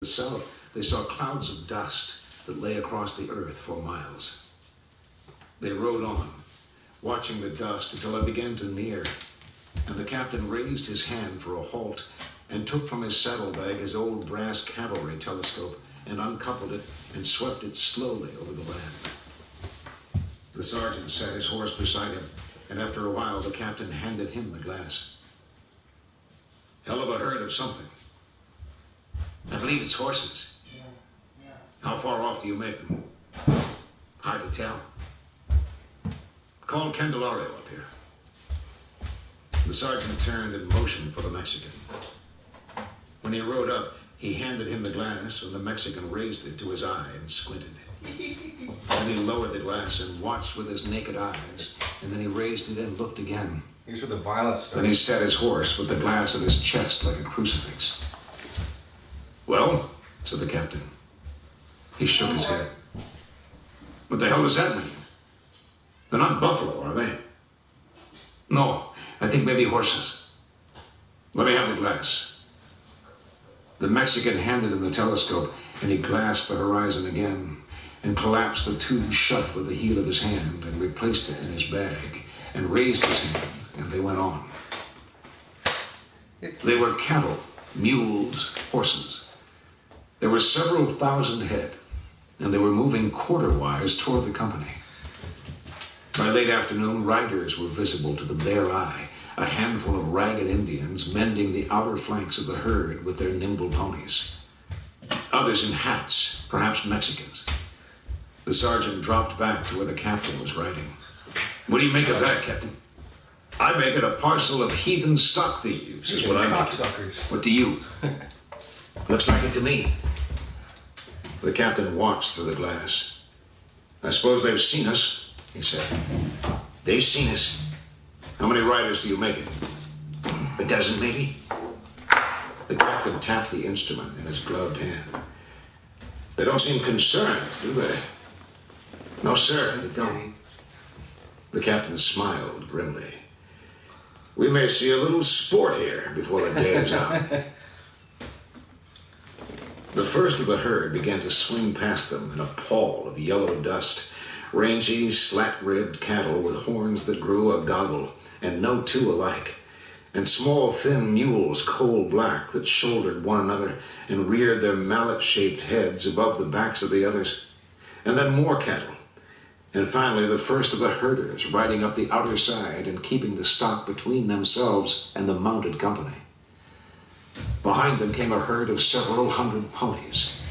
the south, they saw clouds of dust that lay across the earth for miles. They rode on, watching the dust until it began to near, and the captain raised his hand for a halt and took from his saddlebag his old brass cavalry telescope and uncoupled it and swept it slowly over the land. The sergeant sat his horse beside him, and after a while the captain handed him the glass. Hell of a herd of something. I believe it's horses. How far off do you make them? Hard to tell. Call Candelario up here. The sergeant turned and motioned for the Mexican. When he rode up, he handed him the glass, and the Mexican raised it to his eye and squinted. Then he lowered the glass and watched with his naked eyes, and then he raised it and looked again. These are the violence. Then he sat his horse with the glass at his chest like a crucifix. Well, said the captain. He shook his head. What the hell does that mean? They're not buffalo, are they? No, I think maybe horses. Let me have the glass. The Mexican handed him the telescope, and he glassed the horizon again, and collapsed the tube shut with the heel of his hand, and replaced it in his bag, and raised his hand, and they went on. They were cattle, mules, horses. There were several thousand head, and they were moving quarter-wise toward the company. By late afternoon, riders were visible to the bare eye, a handful of ragged Indians mending the outer flanks of the herd with their nimble ponies. Others in hats, perhaps Mexicans. The sergeant dropped back to where the captain was riding. What do you make of that, Captain? I make it a parcel of heathen stock thieves, is what I make it. What do you? Looks like it to me. The captain watched through the glass. I suppose they've seen us, he said. They've seen us. How many riders do you make it? A dozen, maybe? The captain tapped the instrument in his gloved hand. They don't seem concerned, do they? No, sir, they don't. The captain smiled grimly. We may see a little sport here before the day is out. The first of the herd began to swing past them in a pall of yellow dust. Rangy, slack-ribbed cattle with horns that grew a goggle, and no two alike. And small, thin mules, coal-black, that shouldered one another and reared their mallet-shaped heads above the backs of the others. And then more cattle. And finally, the first of the herders riding up the outer side and keeping the stock between themselves and the mounted company. Behind them came a herd of several hundred ponies.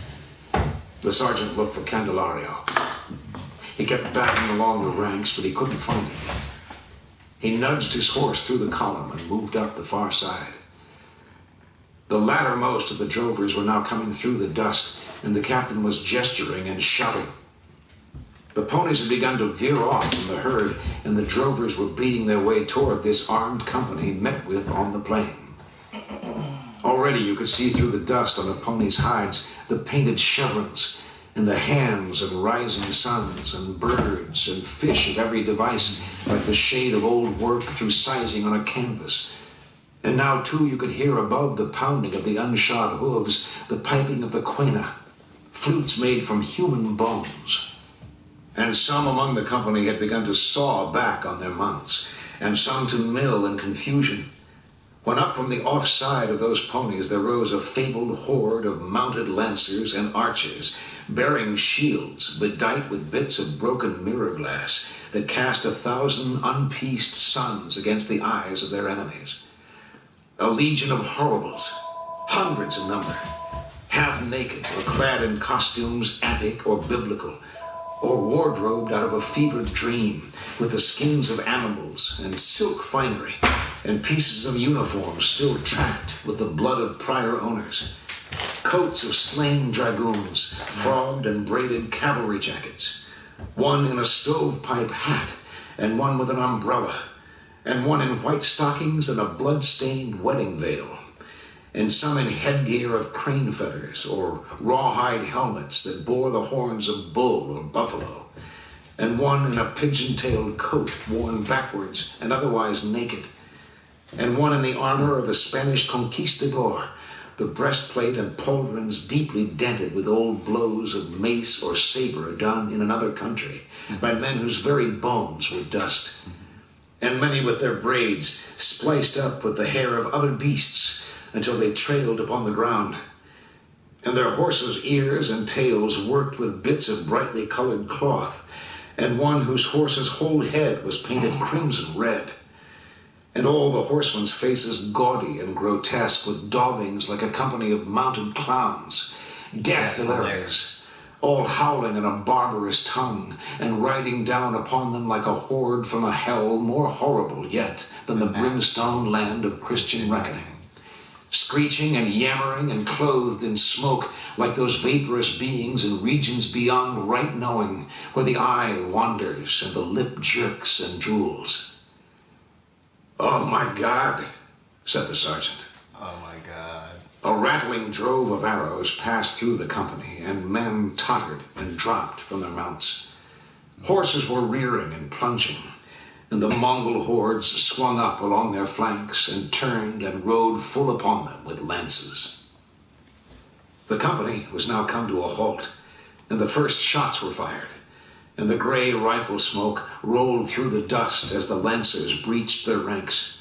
The sergeant looked for Candelario. He kept backing along the ranks, but he couldn't find him. He nudged his horse through the column and moved up the far side. The lattermost of the drovers were now coming through the dust, and the captain was gesturing and shouting. The ponies had begun to veer off from the herd, and the drovers were beating their way toward this armed company met with on the plain. Already you could see through the dust on the ponies' hides the painted chevrons, and the hams and rising suns and birds and fish of every device, like the shade of old work through sizing on a canvas. And now, too, you could hear above the pounding of the unshod hooves the piping of the quena, flutes made from human bones. And some among the company had begun to saw back on their mounts, and some to mill in confusion, when up from the offside of those ponies there rose a fabled horde of mounted lancers and archers, bearing shields bedight with bits of broken mirror glass that cast 1,000 unpieced suns against the eyes of their enemies. A legion of horribles, hundreds in number, half naked or clad in costumes Attic or biblical, or wardrobed out of a fevered dream, with the skins of animals and silk finery and pieces of uniform still trapped with the blood of prior owners. Coats of slain dragoons, frogged and braided cavalry jackets, one in a stovepipe hat, and one with an umbrella, and one in white stockings and a blood-stained wedding veil, and some in headgear of crane feathers or rawhide helmets that bore the horns of bull or buffalo, and one in a pigeon-tailed coat worn backwards and otherwise naked, and one in the armor of a Spanish conquistador, the breastplate and pauldrons deeply dented with old blows of mace or saber done in another country by men whose very bones were dust, and many with their braids spliced up with the hair of other beasts until they trailed upon the ground, and their horses' ears and tails worked with bits of brightly colored cloth, and one whose horse's whole head was painted crimson red, and all the horsemen's faces gaudy and grotesque with daubings like a company of mounted clowns, death hilarious, all howling in a barbarous tongue, and riding down upon them like a horde from a hell more horrible yet than the brimstone land of Christian reckoning, screeching and yammering and clothed in smoke like those vaporous beings in regions beyond right knowing, where the eye wanders and the lip jerks and drools. "Oh, my God," said the sergeant. Oh, my God. A rattling drove of arrows passed through the company, and men tottered and dropped from their mounts. Horses were rearing and plunging, and the Mongol hordes swung up along their flanks and turned and rode full upon them with lances. The company was now come to a halt, and the first shots were fired, and the gray rifle smoke rolled through the dust as the lancers breached their ranks.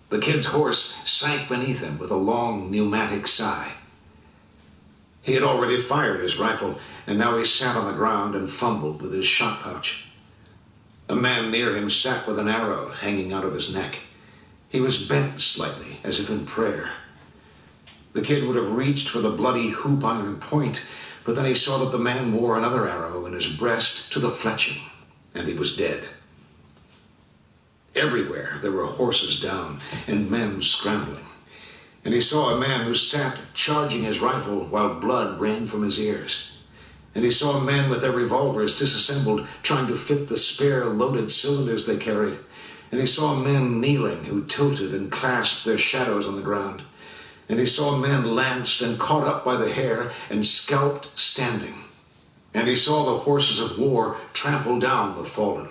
The kid's horse sank beneath him with a long pneumatic sigh. He had already fired his rifle, and now he sat on the ground and fumbled with his shot pouch. A man near him sat with an arrow hanging out of his neck. He was bent slightly, as if in prayer. The kid would have reached for the bloody hoop iron point, but then he saw that the man wore another arrow in his breast to the fletching, and he was dead. Everywhere there were horses down and men scrambling, and he saw a man who sat charging his rifle while blood ran from his ears. And he saw men with their revolvers disassembled trying to fit the spare loaded cylinders they carried. And he saw men kneeling who tilted and clasped their shadows on the ground. And he saw men lanced and caught up by the hair and scalped standing. And he saw the horses of war trample down the fallen.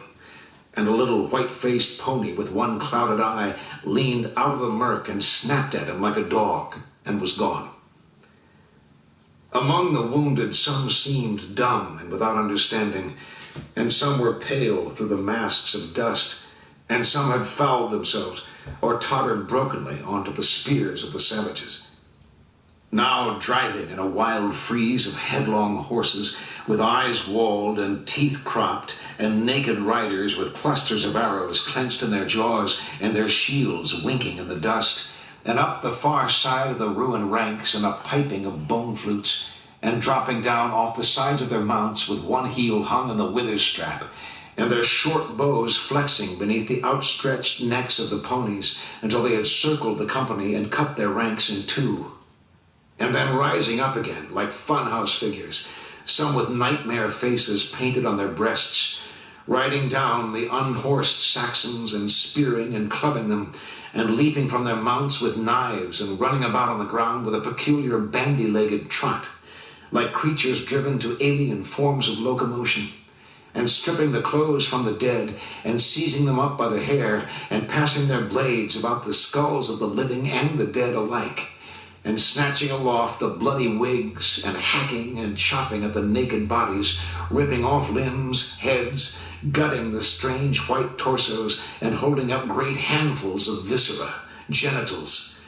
And a little white-faced pony with one clouded eye leaned out of the murk and snapped at him like a dog and was gone. Among the wounded, some seemed dumb and without understanding, and some were pale through the masks of dust, and some had fouled themselves or tottered brokenly onto the spears of the savages. Now driving in a wild freeze of headlong horses with eyes walled and teeth cropped, and naked riders with clusters of arrows clenched in their jaws and their shields winking in the dust, and up the far side of the ruined ranks in a piping of bone flutes, and dropping down off the sides of their mounts with one heel hung on the wither strap, and their short bows flexing beneath the outstretched necks of the ponies until they had circled the company and cut their ranks in two, and then rising up again like funhouse figures, some with nightmare faces painted on their breasts, riding down the unhorsed Saxons and spearing and clubbing them, and leaping from their mounts with knives and running about on the ground with a peculiar bandy-legged trot, like creatures driven to alien forms of locomotion, and stripping the clothes from the dead and seizing them up by the hair and passing their blades about the skulls of the living and the dead alike, and snatching aloft the bloody wigs and hacking and chopping at the naked bodies, ripping off limbs, heads, gutting the strange white torsos, and holding up great handfuls of viscera, genitals.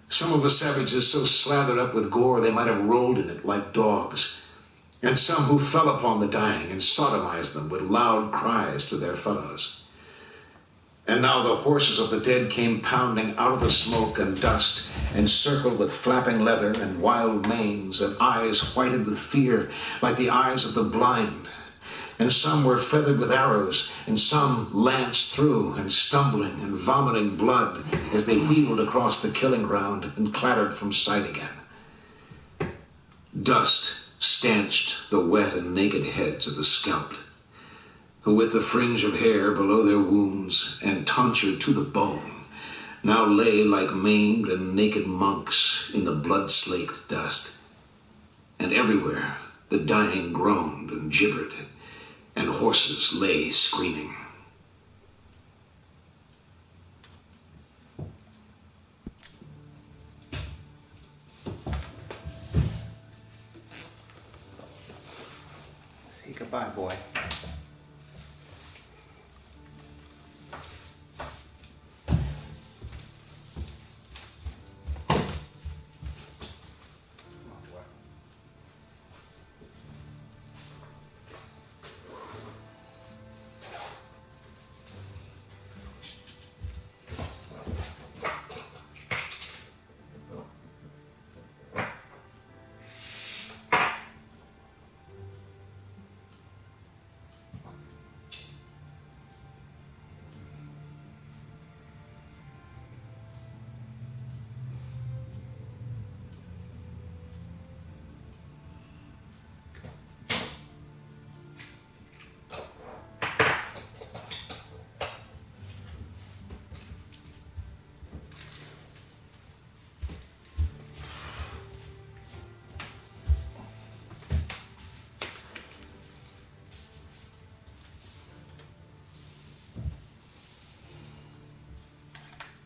Some of the savages so slathered up with gore they might have rolled in it like dogs, and some who fell upon the dying and sodomized them with loud cries to their fellows. And now the horses of the dead came pounding out of the smoke and dust, and circled with flapping leather and wild manes and eyes whited with fear like the eyes of the blind. And some were feathered with arrows, and some lanced through and stumbling and vomiting blood as they wheeled across the killing ground and clattered from sight again. Dust stanched the wet and naked heads of the scalped, who with the fringe of hair below their wounds and tonsured to the bone, now lay like maimed and naked monks in the blood-slaked dust. And everywhere the dying groaned and gibbered, and horses lay screaming. Goodbye, boy.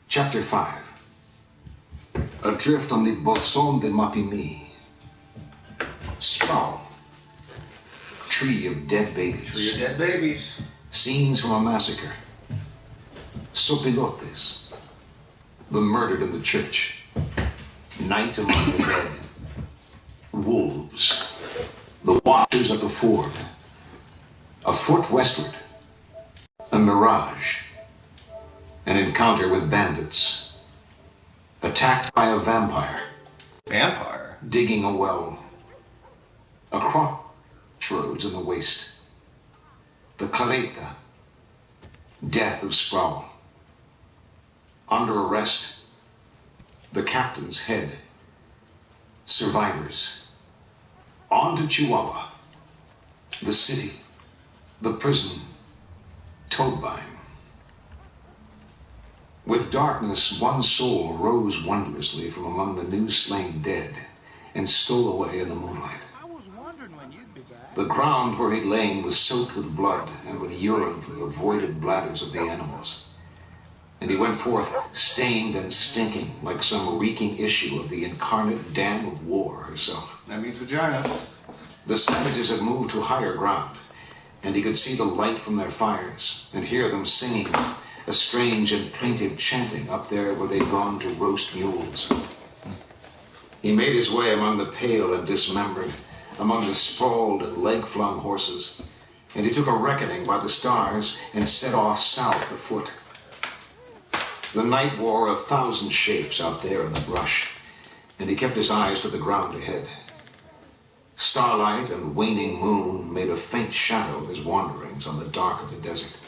Chapter 5. Adrift on the Bolson de Mapimi. Sprawl. Tree of dead babies. Tree of dead babies. Scenes from a massacre. Sopilotes. The murdered in the church. Night among the dead. Wolves. The watchers at the ford. A foot westward. A mirage. An encounter with bandits. Attacked by a vampire. Vampire? Digging a well. A crossroads in the waste. The Careta. Death of Sproul. Under arrest. The captain's head. Survivors. On to Chihuahua. The city. The prison. Toadvine. With darkness, one soul rose wondrously from among the new slain dead and stole away in the moonlight. I was wondering when you'd be back. The ground where he'd lain was soaked with blood and with urine from the voided bladders of the animals. And he went forth stained and stinking like some reeking issue of the incarnate dam of war herself. That means vagina. The savages had moved to higher ground, and he could see the light from their fires and hear them singing a strange and plaintive chanting up there where they'd gone to roast mules. He made his way among the pale and dismembered, among the sprawled, leg-flung horses, and he took a reckoning by the stars and set off south afoot. The night wore 1,000 shapes out there in the brush, and he kept his eyes to the ground ahead. Starlight and waning moon made a faint shadow of his wanderings on the dark of the desert.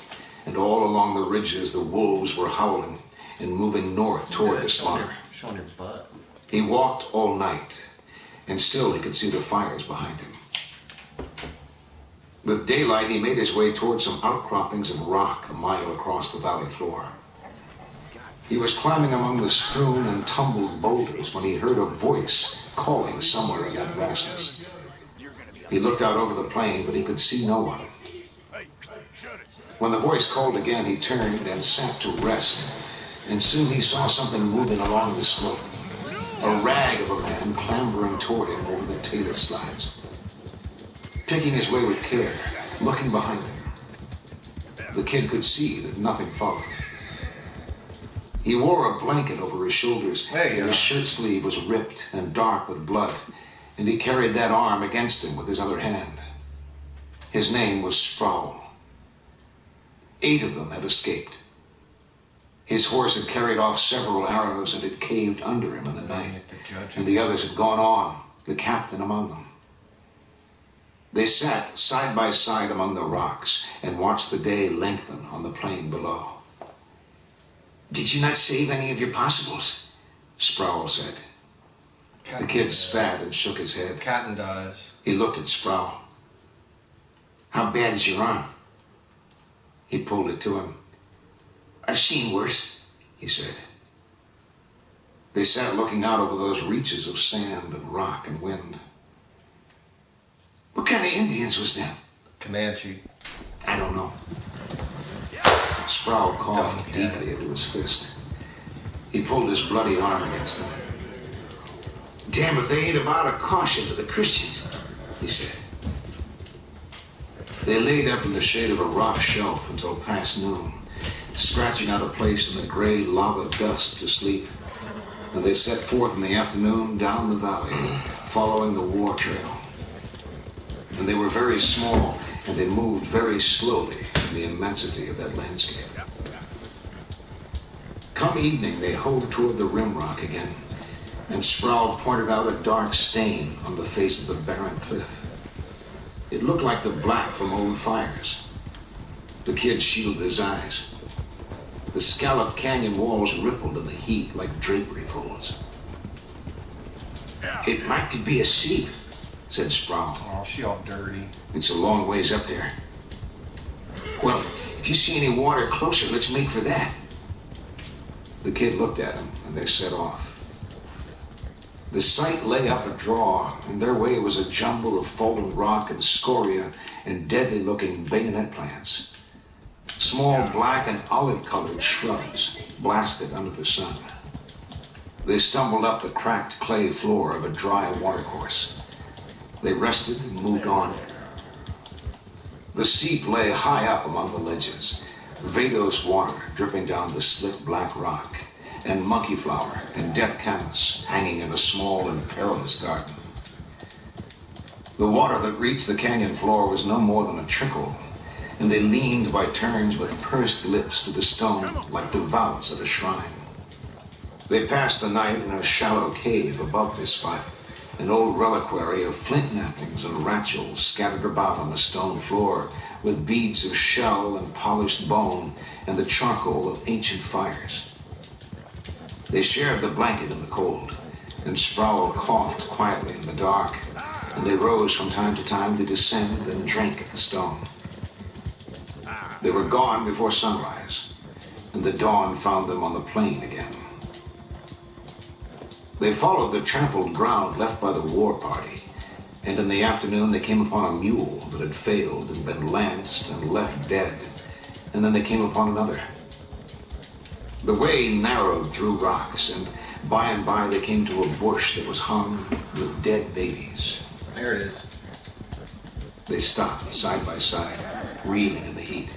And all along the ridges, the wolves were howling and moving north toward the slaughter. Showing your butt. He walked all night, and still he could see the fires behind him. With daylight, he made his way toward some outcroppings of rock a mile across the valley floor. He was climbing among the strewn and tumbled boulders when he heard a voice calling somewhere in that vastness. He looked out over the plain, but he could see no one. When the voice called again, he turned and sat to rest, and soon he saw something moving along the slope. A rag of a man clambering toward him over the talus slides. Picking his way with care, looking behind him. The kid could see that nothing followed. He wore a blanket over his shoulders, and his shirt sleeve was ripped and dark with blood, and he carried that arm against him with his other hand. His name was Sproul. 8 of them had escaped. His horse had carried off several arrows and had caved under him in the night, and the others had gone on, the captain among them. They sat side by side among the rocks and watched the day lengthen on the plain below. "Did you not save any of your possibles?" Sproul said. The kid spat and shook his head. Captain dies. He looked at Sproul. "How bad is your arm?" He pulled it to him. "I've seen worse," he said. They sat looking out over those reaches of sand and rock and wind. "What kind of Indians was them?" Comanche. "I don't know." Sproul coughed deeply into his fist. He pulled his bloody arm against him. "Damn if they ain't about a caution to the Christians," he said. They laid up in the shade of a rock shelf until past noon, scratching out a place in the gray lava dust to sleep. And they set forth in the afternoon down the valley, following the war trail. And they were very small, and they moved very slowly in the immensity of that landscape. Come evening, they hove toward the rim rock again, and Sproul pointed out a dark stain on the face of the barren cliff. It looked like the black from old fires. The kid shielded his eyes. The scalloped canyon walls rippled in the heat like drapery folds. It might could be a seep, said Sproul. Oh, she all dirty. It's a long ways up there. Well, if you see any water closer, let's make for that. The kid looked at him, and they set off. The sight lay up a draw, and their way was a jumble of fallen rock and scoria and deadly-looking bayonet plants. Small black and olive-colored shrubs blasted under the sun. They stumbled up the cracked clay floor of a dry watercourse. They rested and moved on. The seep lay high up among the ledges, Vados water dripping down the slick black rock, and monkey flower and death camas hanging in a small and perilous garden. The water that reached the canyon floor was no more than a trickle, and they leaned by turns with pursed lips to the stone like devout at a shrine. They passed the night in a shallow cave above this spot, an old reliquary of flint knappings and ratuals scattered about on the stone floor with beads of shell and polished bone and the charcoal of ancient fires. They shared the blanket in the cold, and Sproul coughed quietly in the dark, and they rose from time to time to descend and drink at the stone. They were gone before sunrise, and the dawn found them on the plain again. They followed the trampled ground left by the war party, and in the afternoon they came upon a mule that had failed and been lanced and left dead, and then they came upon another. The way narrowed through rocks, and by they came to a bush that was hung with dead babies. There it is. They stopped side by side, reeling in the heat.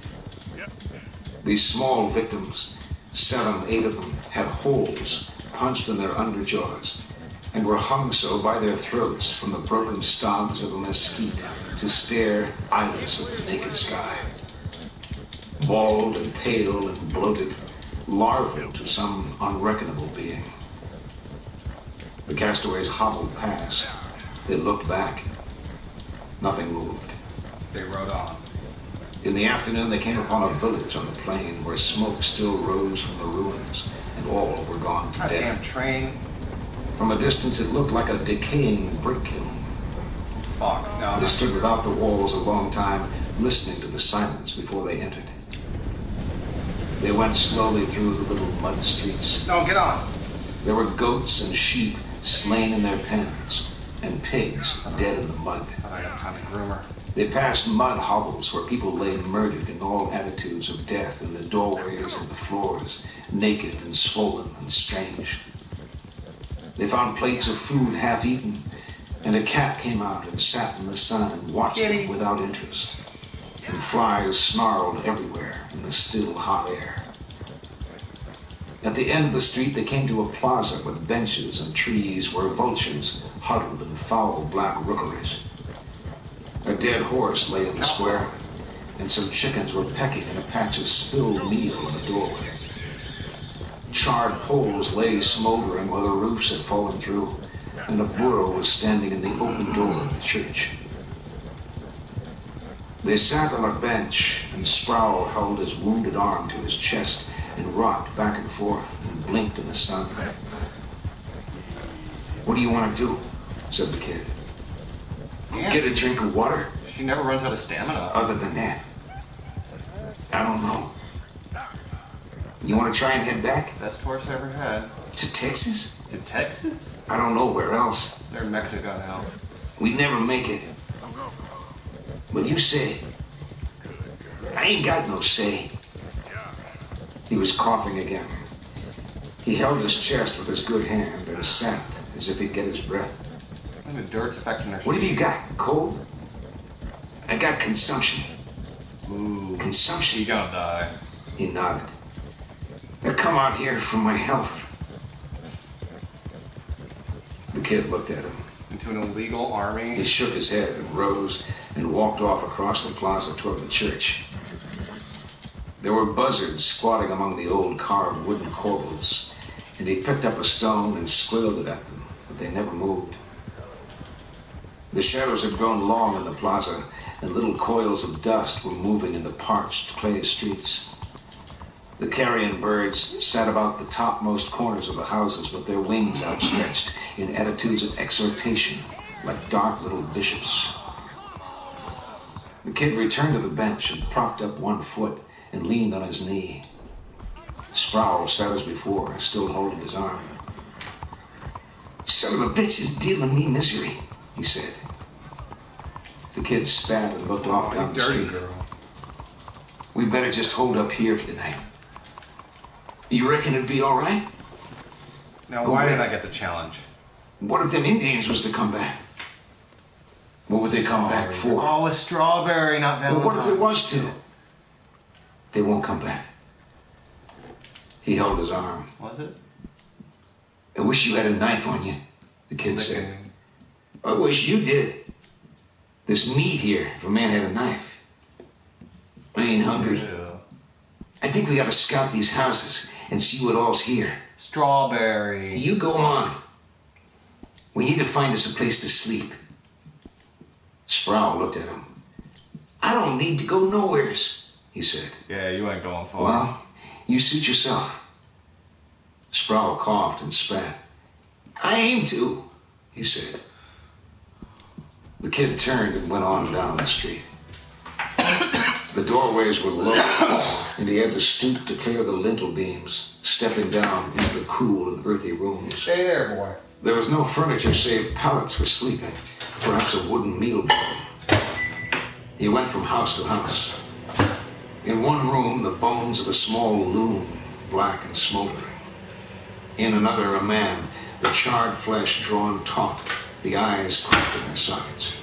These small victims, 7, 8 of them, had holes punched in their underjaws and were hung so by their throats from the broken stalks of a mesquite to stare eyeless at the naked sky. Bald and pale and bloated, larval to some unreckonable being. The castaways hobbled past. They looked back. Nothing moved. They rode on. In the afternoon, they came upon a village on the plain where smoke still rose from the ruins, and all were gone to death. Damn train. From a distance, it looked like a decaying brick kiln. Fuck, no. They stood without the walls a long time, listening to the silence before they entered. They went slowly through the little mud streets. No, get on. There were goats and sheep slain in their pens, and pigs dead in the mud. I got time to groom her. They passed mud hovels where people lay murdered in all attitudes of death in the doorways and the floors, naked and swollen and strange. They found plates of food half eaten, and a cat came out and sat in the sun and watched them without interest. And flies snarled everywhere in the still hot air. At the end of the street, they came to a plaza with benches and trees where vultures huddled in foul black rookeries. A dead horse lay in the square, and some chickens were pecking in a patch of spilled meal in the doorway. Charred poles lay smoldering where the roofs had fallen through, and a burro was standing in the open door of the church. They sat on a bench, and Sproul held his wounded arm to his chest and rocked back and forth and blinked in the sun. "What do you want to do?" said the kid. Yeah. "Get a drink of water?" She never runs out of stamina. "Other than that, I don't know. You want to try and head back?" Best horse I ever had. "To Texas?" To Texas? "I don't know where else. They're in Mexico now. We'd never make it." "Well, you say." "I ain't got no say." He was coughing again. He held his chest with his good hand and sat as if he'd get his breath. And the dirt's affecting her. "What have you got? Cold?" "I got consumption." Ooh. Consumption. You gonna die. He nodded. I come out here for my health. The kid looked at him. Into an illegal army. He shook his head and rose and walked off across the plaza toward the church. There were buzzards squatting among the old carved wooden corbels, and he picked up a stone and squealed it at them, but they never moved. The shadows had grown long in the plaza, and little coils of dust were moving in the parched clay streets. The carrion birds sat about the topmost corners of the houses with their wings outstretched in attitudes of exhortation, like dark little bishops. The kid returned to the bench and propped up one foot and leaned on his knee. Sproul sat as before, still holding his arm. Son of a bitch is dealing me misery, he said. The kid spat and looked off down the dirty street. girl. We better just hold up here for the night. You reckon it'd be all right? Now, Go why back. did I get the challenge? What if them Indians was to come back? What would they come back for? Oh, a strawberry, not Well, Valentine's. what if there was to? They won't come back. He held his arm. Was it? I wish you had a knife on you, the kid said. Licking. I wish you did. This meat here, if a man had a knife. I ain't hungry. Ew. I think we ought to scout these houses and see what all's here. Strawberry. You go on. We need to find us a place to sleep. Sproul looked at him. I don't need to go nowheres, he said. Yeah, you ain't going far. Well, you suit yourself. Sproul coughed and spat. I aim to, he said. The kid turned and went on down the street. The doorways were low, and he had to stoop to clear the lintel beams, stepping down into the cool and earthy rooms. Stay there, boy. There was no furniture save pallets for sleeping, perhaps a wooden meal bowl. He went from house to house. In one room, the bones of a small loon, black and smoldering. In another, a man, the charred flesh drawn taut, the eyes cracked in their sockets.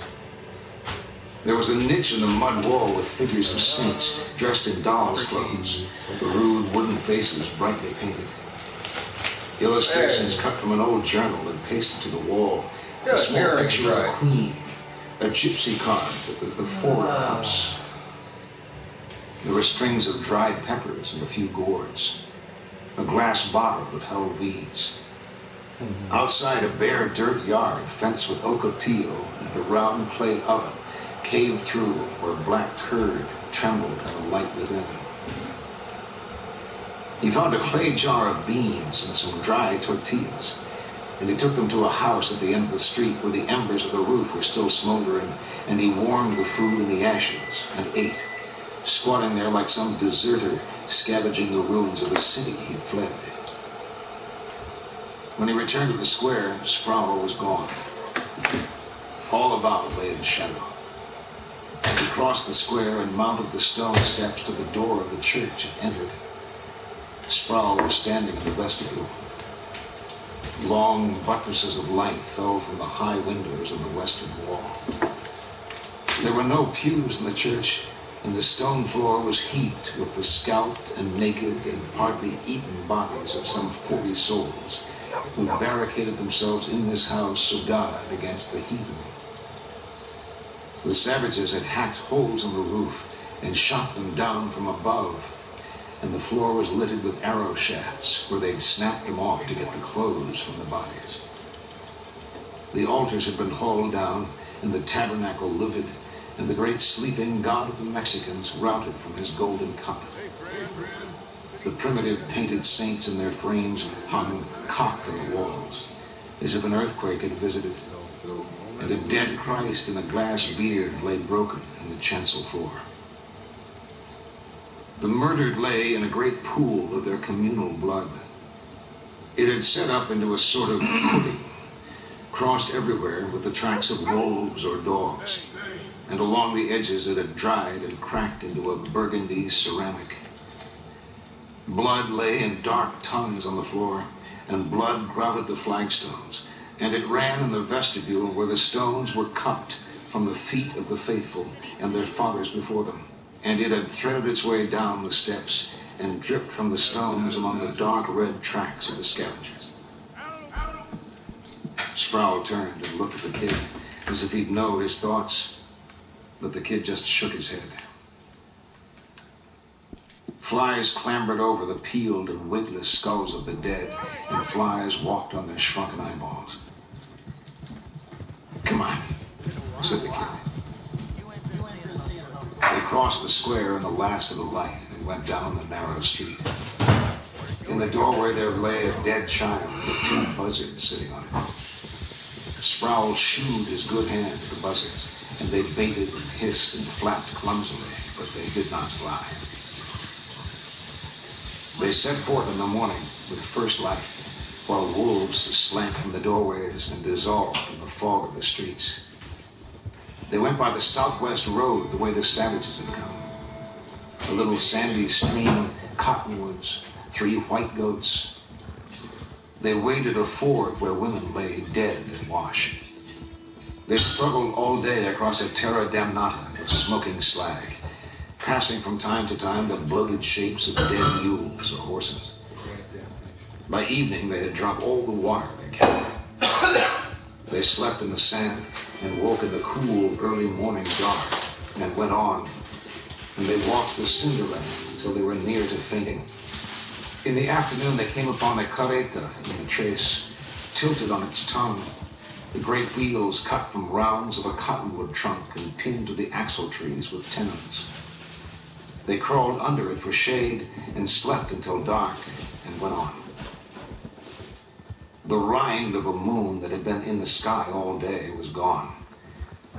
There was a niche in the mud wall with figures of saints dressed in dolls' clothes, the rude wooden faces brightly painted. Illustrations cut from an old journal and pasted to the wall. A small picture of a queen, a gypsy card that was the forward house. There were strings of dried peppers and a few gourds. A glass bottle that held weeds. Outside, a bare dirt yard fenced with ocotillo and a round clay oven caved through where black curd trembled at the light within. He found a clay jar of beans and some dry tortillas, and he took them to a house at the end of the street where the embers of the roof were still smoldering, and he warmed the food in the ashes and ate, squatting there like some deserter scavenging the ruins of a city he'd fled. When he returned to the square, Sproul was gone. All about lay in shadow. He crossed the square and mounted the stone steps to the door of the church and entered. Sproul was standing in the vestibule. Long buttresses of light fell from the high windows on the western wall. There were no pews in the church, and the stone floor was heaped with the scalped and naked and partly eaten bodies of some 40 souls who barricaded themselves in this house so died against the heathen. The savages had hacked holes in the roof and shot them down from above, and the floor was littered with arrow shafts where they'd snapped them off to get the clothes from the bodies. The altars had been hauled down and the tabernacle looted, and the great sleeping god of the Mexicans routed from his golden cup. The primitive painted saints in their frames hung cocked on the walls, as if an earthquake had visited, and a dead Christ in a glass beard lay broken in the chancel floor. The murdered lay in a great pool of their communal blood. It had set up into a sort of pudding, crossed everywhere with the tracks of wolves or dogs, and along the edges it had dried and cracked into a burgundy ceramic. Blood lay in dark tongues on the floor, and blood grouted the flagstones, and it ran in the vestibule where the stones were cupped from the feet of the faithful and their fathers before them. and it had threaded its way down the steps and dripped from the stones among the dark red tracks of the scavengers. Sproul turned and looked at the kid as if he'd know his thoughts, but the kid just shook his head. Flies clambered over the peeled and wigless skulls of the dead, and flies walked on their shrunken eyeballs. "Come on," said the kid. They crossed the square in the last of the light and went down the narrow street. In the doorway there lay a dead child with 2 buzzards sitting on it. Sproul shooed his good hand at the buzzards, and they baited and hissed and flapped clumsily, but they did not fly. They set forth in the morning with first light, while wolves slank from the doorways and dissolved in the fog of the streets. They went by the southwest road the way the savages had come. A little sandy stream, cottonwoods, 3 white goats. They waded a ford where women lay dead and washed. They struggled all day across a terra damnata of smoking slag, passing from time to time the bloated shapes of dead mules or horses. By evening, they had drunk all the water they carried. They slept in the sand and woke in the cool, early morning dark and went on, and they walked the cinderella until they were near to fainting. In the afternoon, they came upon a carreta in the trace, tilted on its tongue, the great wheels cut from rounds of a cottonwood trunk and pinned to the axle trees with tenons. They crawled under it for shade and slept until dark and went on. The rind of a moon that had been in the sky all day was gone,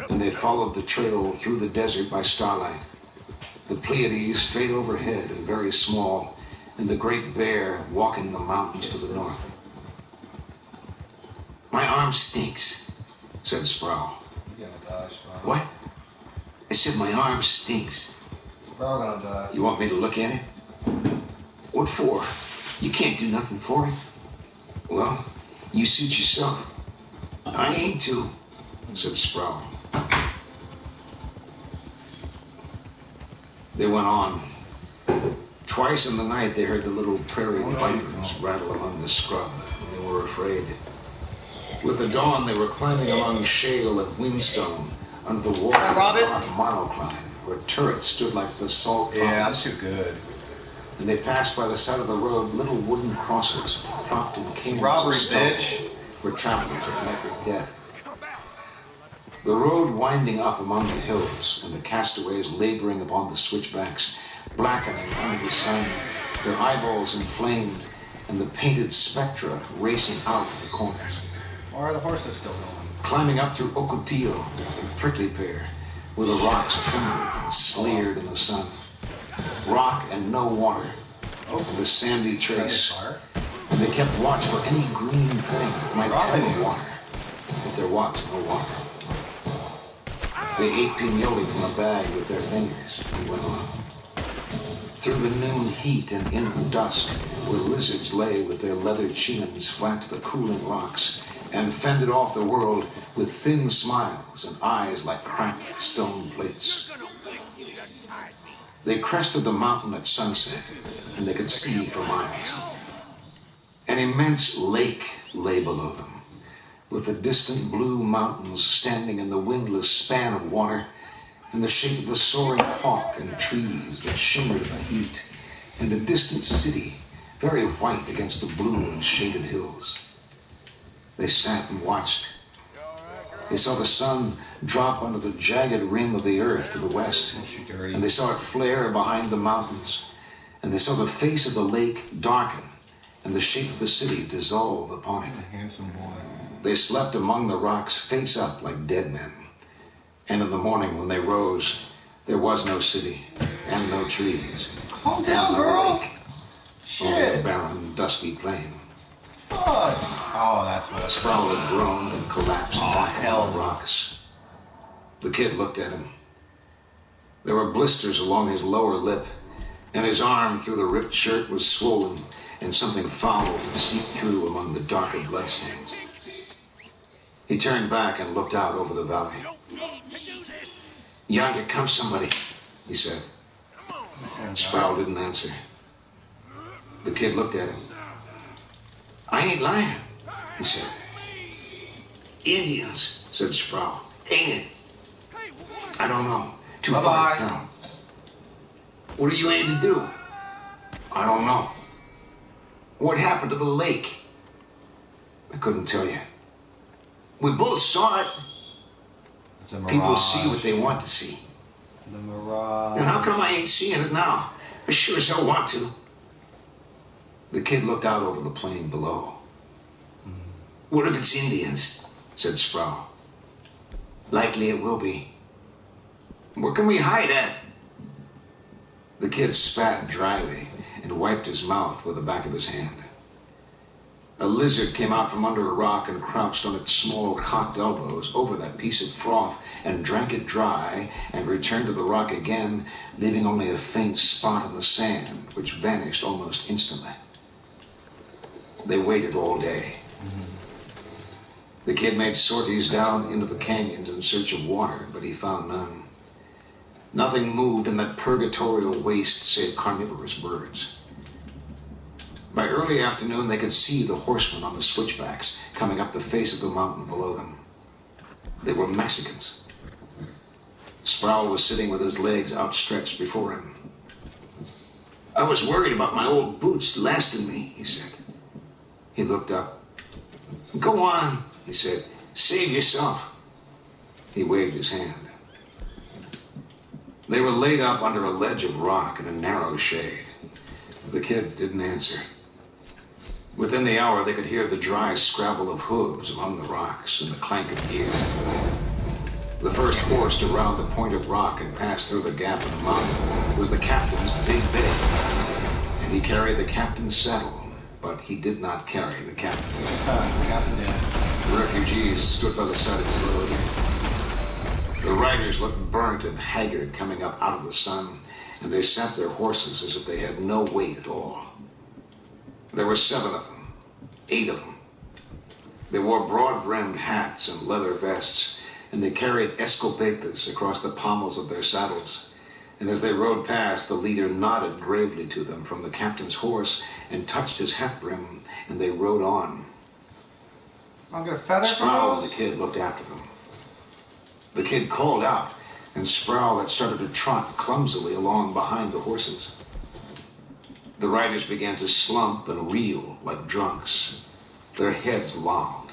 and they followed the trail through the desert by starlight. The Pleiades straight overhead and very small, and the Great Bear walking the mountains to the north. "My arm stinks," said Sproul. You're gonna die, Sproul. "What?" "I said my arm stinks." Sproul gonna die. "You want me to look at it?" "What for? You can't do nothing for it." "Well, you suit yourself." "I ain't to," said Sproul. They went on. Twice in the night they heard the little prairie vipers rattle among the scrub, and they were afraid. With the dawn, they were climbing among shale and whinstone under the wall of a dark monocline, where turrets stood like basalt Yeah, columns. that's too good. And they passed by the side of the road little wooden crosses propped in canes Robbery, of stone, bitch. where travelers had met with death. The road winding up among the hills, and the castaways laboring upon the switchbacks, blackening under the sun, their eyeballs inflamed, and the painted spectra racing out of the corners. Why are the horses still going? Climbing up through Ocotillo and Prickly Pear, where the rocks trembled and sleared in the sun. Rock and no water, and the sandy trace. And they kept watch for any green thing that might tell of water, but there was no water. They ate pinole from a bag with their fingers and went on. Through the noon heat and into the dusk, where lizards lay with their leather chins flat to the cooling rocks, and fended off the world with thin smiles and eyes like cracked stone plates. They crested the mountain at sunset, and they could see for miles. An immense lake lay below them, with the distant blue mountains standing in the windless span of water, and the shape of a soaring hawk and trees that shimmered in the heat, and a distant city, very white against the blue and shaded hills. They sat and watched. They saw the sun drop under the jagged rim of the earth to the west, and they saw it flare behind the mountains, and they saw the face of the lake darken, and the shape of the city dissolve upon it. Handsome boy. They slept among the rocks face up like dead men. And in the morning when they rose, there was no city and no trees. Calm and down, no girl. lake, only a Shit. barren, dusty plain. Fuck. Oh, that's what. Sproul had groaned and collapsed back hell on the rocks. The kid looked at him. There were blisters along his lower lip, and his arm through the ripped shirt was swollen, and something foul had seeped through among the darker bloodstains. He turned back and looked out over the valley. "Yonder comes somebody," he said. Sproul didn't answer. The kid looked at him. I ain't lying, he said. Indians, said Sproul. Ain't it? I don't know. Too far to tell. What are you aiming to do? I don't know. What happened to the lake? I couldn't tell you. We both saw it. It's a mirage. People see what they want to see. The mirage. Then how come I ain't seeing it now? I sure as hell want to. The kid looked out over the plain below. What if it's Indians? Said Sproul. Likely it will be. Where can we hide at? The kid spat dryly and wiped his mouth with the back of his hand. A lizard came out from under a rock and crouched on its small cocked elbows over that piece of froth and drank it dry and returned to the rock again, leaving only a faint spot in the sand, which vanished almost instantly. They waited all day. The kid made sorties down into the canyons in search of water, but he found none. Nothing moved in that purgatorial waste save carnivorous birds. By early afternoon, they could see the horsemen on the switchbacks coming up the face of the mountain below them. They were Mexicans. Sproul was sitting with his legs outstretched before him. I was worried about my old boots lasting me, he said. He looked up. Go on, he said. Save yourself. He waved his hand. They were laid up under a ledge of rock in a narrow shade. The kid didn't answer. Within the hour, they could hear the dry scrabble of hooves among the rocks and the clank of gear. The first horse to round the point of rock and pass through the gap in the mountain was the captain's big bay, and he carried the captain's saddle, but he did not carry the captain. The refugees stood by the side of the road. The riders looked burnt and haggard coming up out of the sun, and they sat their horses as if they had no weight at all. There were 7 of them, 8 of them. They wore broad-brimmed hats and leather vests, and they carried escopetas across the pommels of their saddles. And as they rode past, the leader nodded gravely to them from the captain's horse and touched his hat brim, and they rode on. I'll get a feather for Sproul and those? the kid looked after them. The kid called out, and Sproul had started to trot clumsily along behind the horses. The riders began to slump and reel like drunks. Their heads lolled.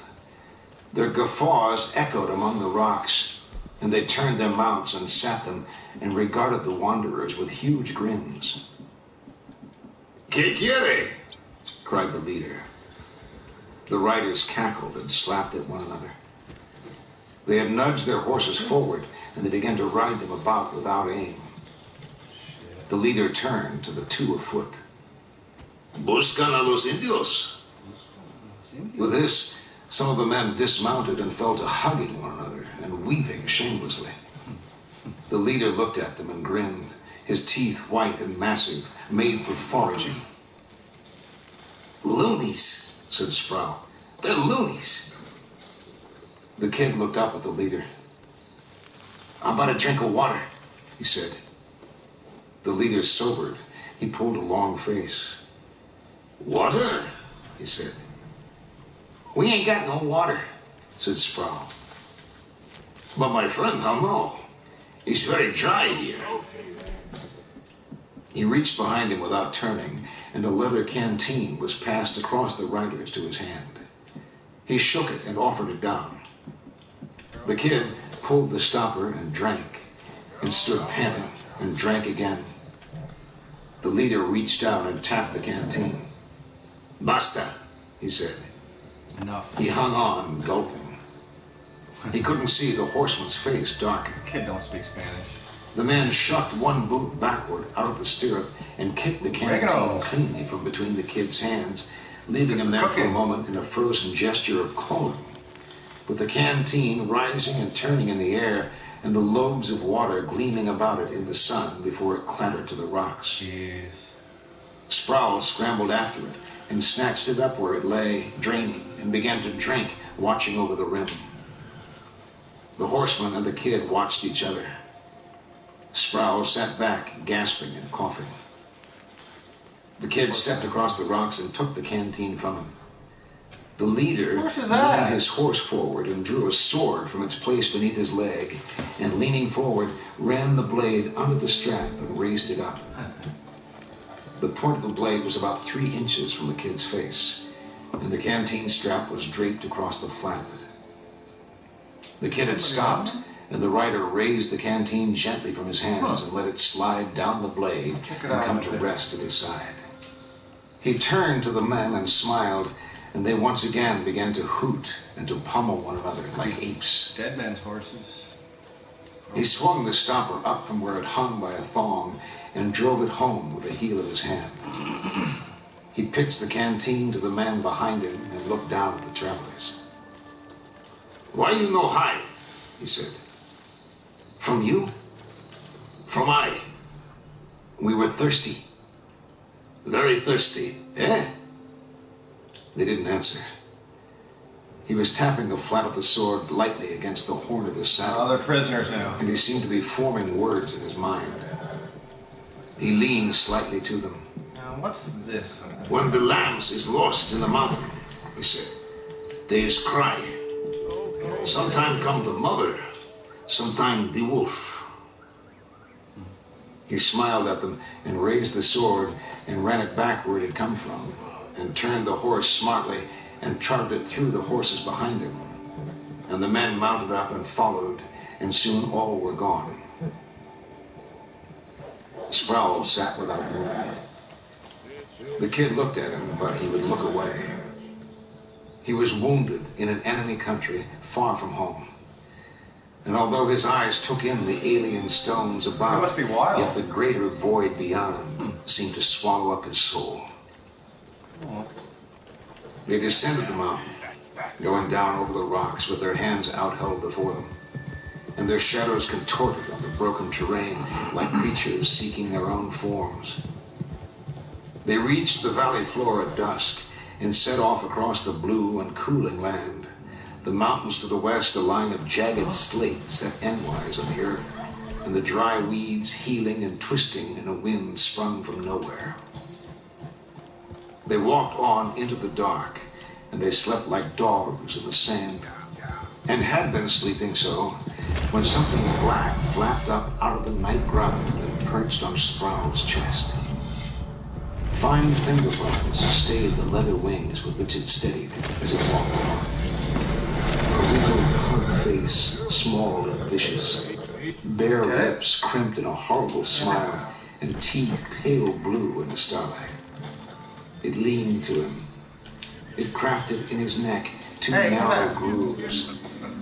Their guffaws echoed among the rocks, and they turned their mounts and sat them and regarded the wanderers with huge grins. "Que quiere?" cried the leader. The riders cackled and slapped at one another. They had nudged their horses forward, and they began to ride them about without aim. The leader turned to the 2 afoot. "Buscan a los indios." With this, some of the men dismounted and fell to hugging one another and weeping shamelessly. The leader looked at them and grinned, his teeth white and massive, made for foraging. "Loonies," said Sproul. "They're loonies." The kid looked up at the leader. "How about a drink of water?" he said. The leader sobered. He pulled a long face. "Water?" he said. "We ain't got no water," said Sproul. "But my friend, how no? It's very dry here." He reached behind him without turning, and a leather canteen was passed across the riders to his hand. He shook it and offered it down. The kid pulled the stopper and drank, and stood panting and drank again. The leader reached out and tapped the canteen. "Basta," he said. Enough. He hung on, gulping. He couldn't see the horseman's face darken. Kid don't speak Spanish. The man shoved one boot backward out of the stirrup and kicked the canteen Oregano. cleanly from between the kid's hands, leaving him there for a moment in a frozen gesture of calling. With the canteen rising and turning in the air, and the lobes of water gleaming about it in the sun before it clattered to the rocks. Jeez. Sproul scrambled after it and snatched it up where it lay, draining, and began to drink, watching over the rim. The horseman and the kid watched each other. Sproul sat back, gasping and coughing. The kid stepped across the rocks and took the canteen from him. The leader leaned his horse forward and drew a sword from its place beneath his leg, and leaning forward, ran the blade under the strap and raised it up. The point of the blade was about 3 inches from the kid's face, and the canteen strap was draped across the flat of it. The kid had stopped, and the rider raised the canteen gently from his hands and let it slide down the blade and come to rest at his side. He turned to the men and smiled, and they once again began to hoot and to pummel one another like apes. Dead men's horses. He swung the stopper up from where it hung by a thong and drove it home with the heel of his hand. He pitched the canteen to the man behind him and looked down at the travelers. "Why you no hide?" he said. "From you? From I. We were thirsty. Very thirsty, eh?" They didn't answer. He was tapping the flat of the sword lightly against the horn of his saddle. Oh, they're prisoners now. And he seemed to be forming words in his mind. He leaned slightly to them. Now, what's this? "When the lambs is lost in the mountain," he said, "they is cry. Sometime come the mother, sometime the wolf." He smiled at them and raised the sword and ran it back where it had come from, and turned the horse smartly and trotted it through the horses behind him. And the men mounted up and followed, and soon all were gone. Sproul sat without moving. The kid looked at him, but he would look away. He was wounded in an enemy country, far from home. And although his eyes took in the alien stones about, It must be wild. yet the greater void beyond seemed to swallow up his soul. They descended the mountain, going down over the rocks with their hands outheld before them, and their shadows contorted on the broken terrain like creatures seeking their own forms. They reached the valley floor at dusk and set off across the blue and cooling land. The mountains to the west, a line of jagged slate set endwise on the earth, and the dry weeds healing and twisting in a wind sprung from nowhere. They walked on into the dark, and they slept like dogs in the sand, and had been sleeping so when something black flapped up out of the night ground and perched on Sproul's chest. Fine fingerbones stayed the leather wings with which it steadied as it walked on. A wrinkled pug face, small and vicious, bare lips crimped in a horrible smile, and teeth pale blue in the starlight. It leaned to him. It crafted in his neck 2 narrow grooves,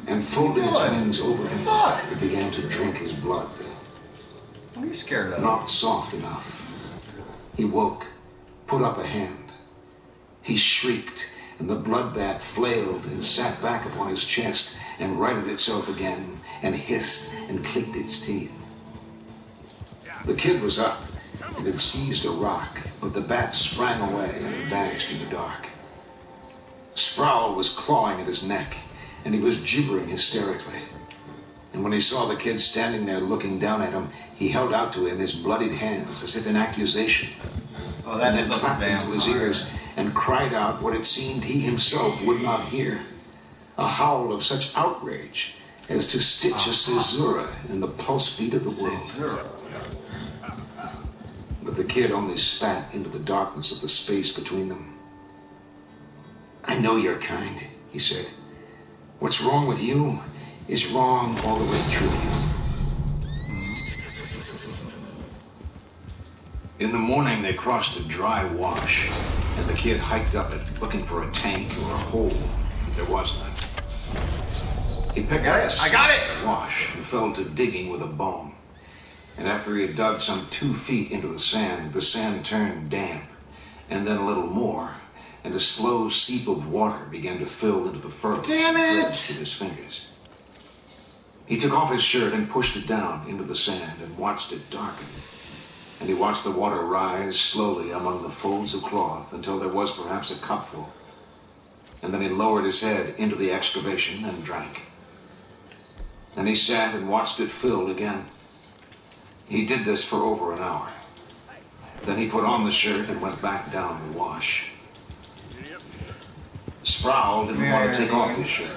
and folding its wings over him, it began to drink his blood. What are you scared of? Not soft enough. He woke, put up a hand. He shrieked, and the blood bat flailed and sat back upon his chest and righted itself again and hissed and clicked its teeth. The kid was up and had seized a rock, but the bat sprang away and vanished in the dark. Sproul was clawing at his neck, and he was gibbering hysterically. And when he saw the kid standing there looking down at him, he held out to him his bloodied hands as if in accusation. Oh, that's and then the clapped into his ears and cried out what it seemed he himself would not hear. A howl of such outrage as to stitch a caesura in the pulse beat of the world. But the kid only spat into the darkness of the space between them. "I know you're kind," he said. "What's wrong with you is wrong all the way through you." In the morning, they crossed a dry wash, and the kid hiked up it, looking for a tank or a hole, but there was none. He picked up a wash and fell to digging with a bone. And after he had dug some 2 feet into the sand turned damp, and then a little more, and a slow seep of water began to fill into the furrows with his fingers. He took off his shirt and pushed it down into the sand and watched it darken. And he watched the water rise slowly among the folds of cloth until there was perhaps a cupful. And then he lowered his head into the excavation and drank. And he sat and watched it fill again. He did this for over an hour. Then he put on the shirt and went back down the wash. Sproul didn't want to take off his shirt.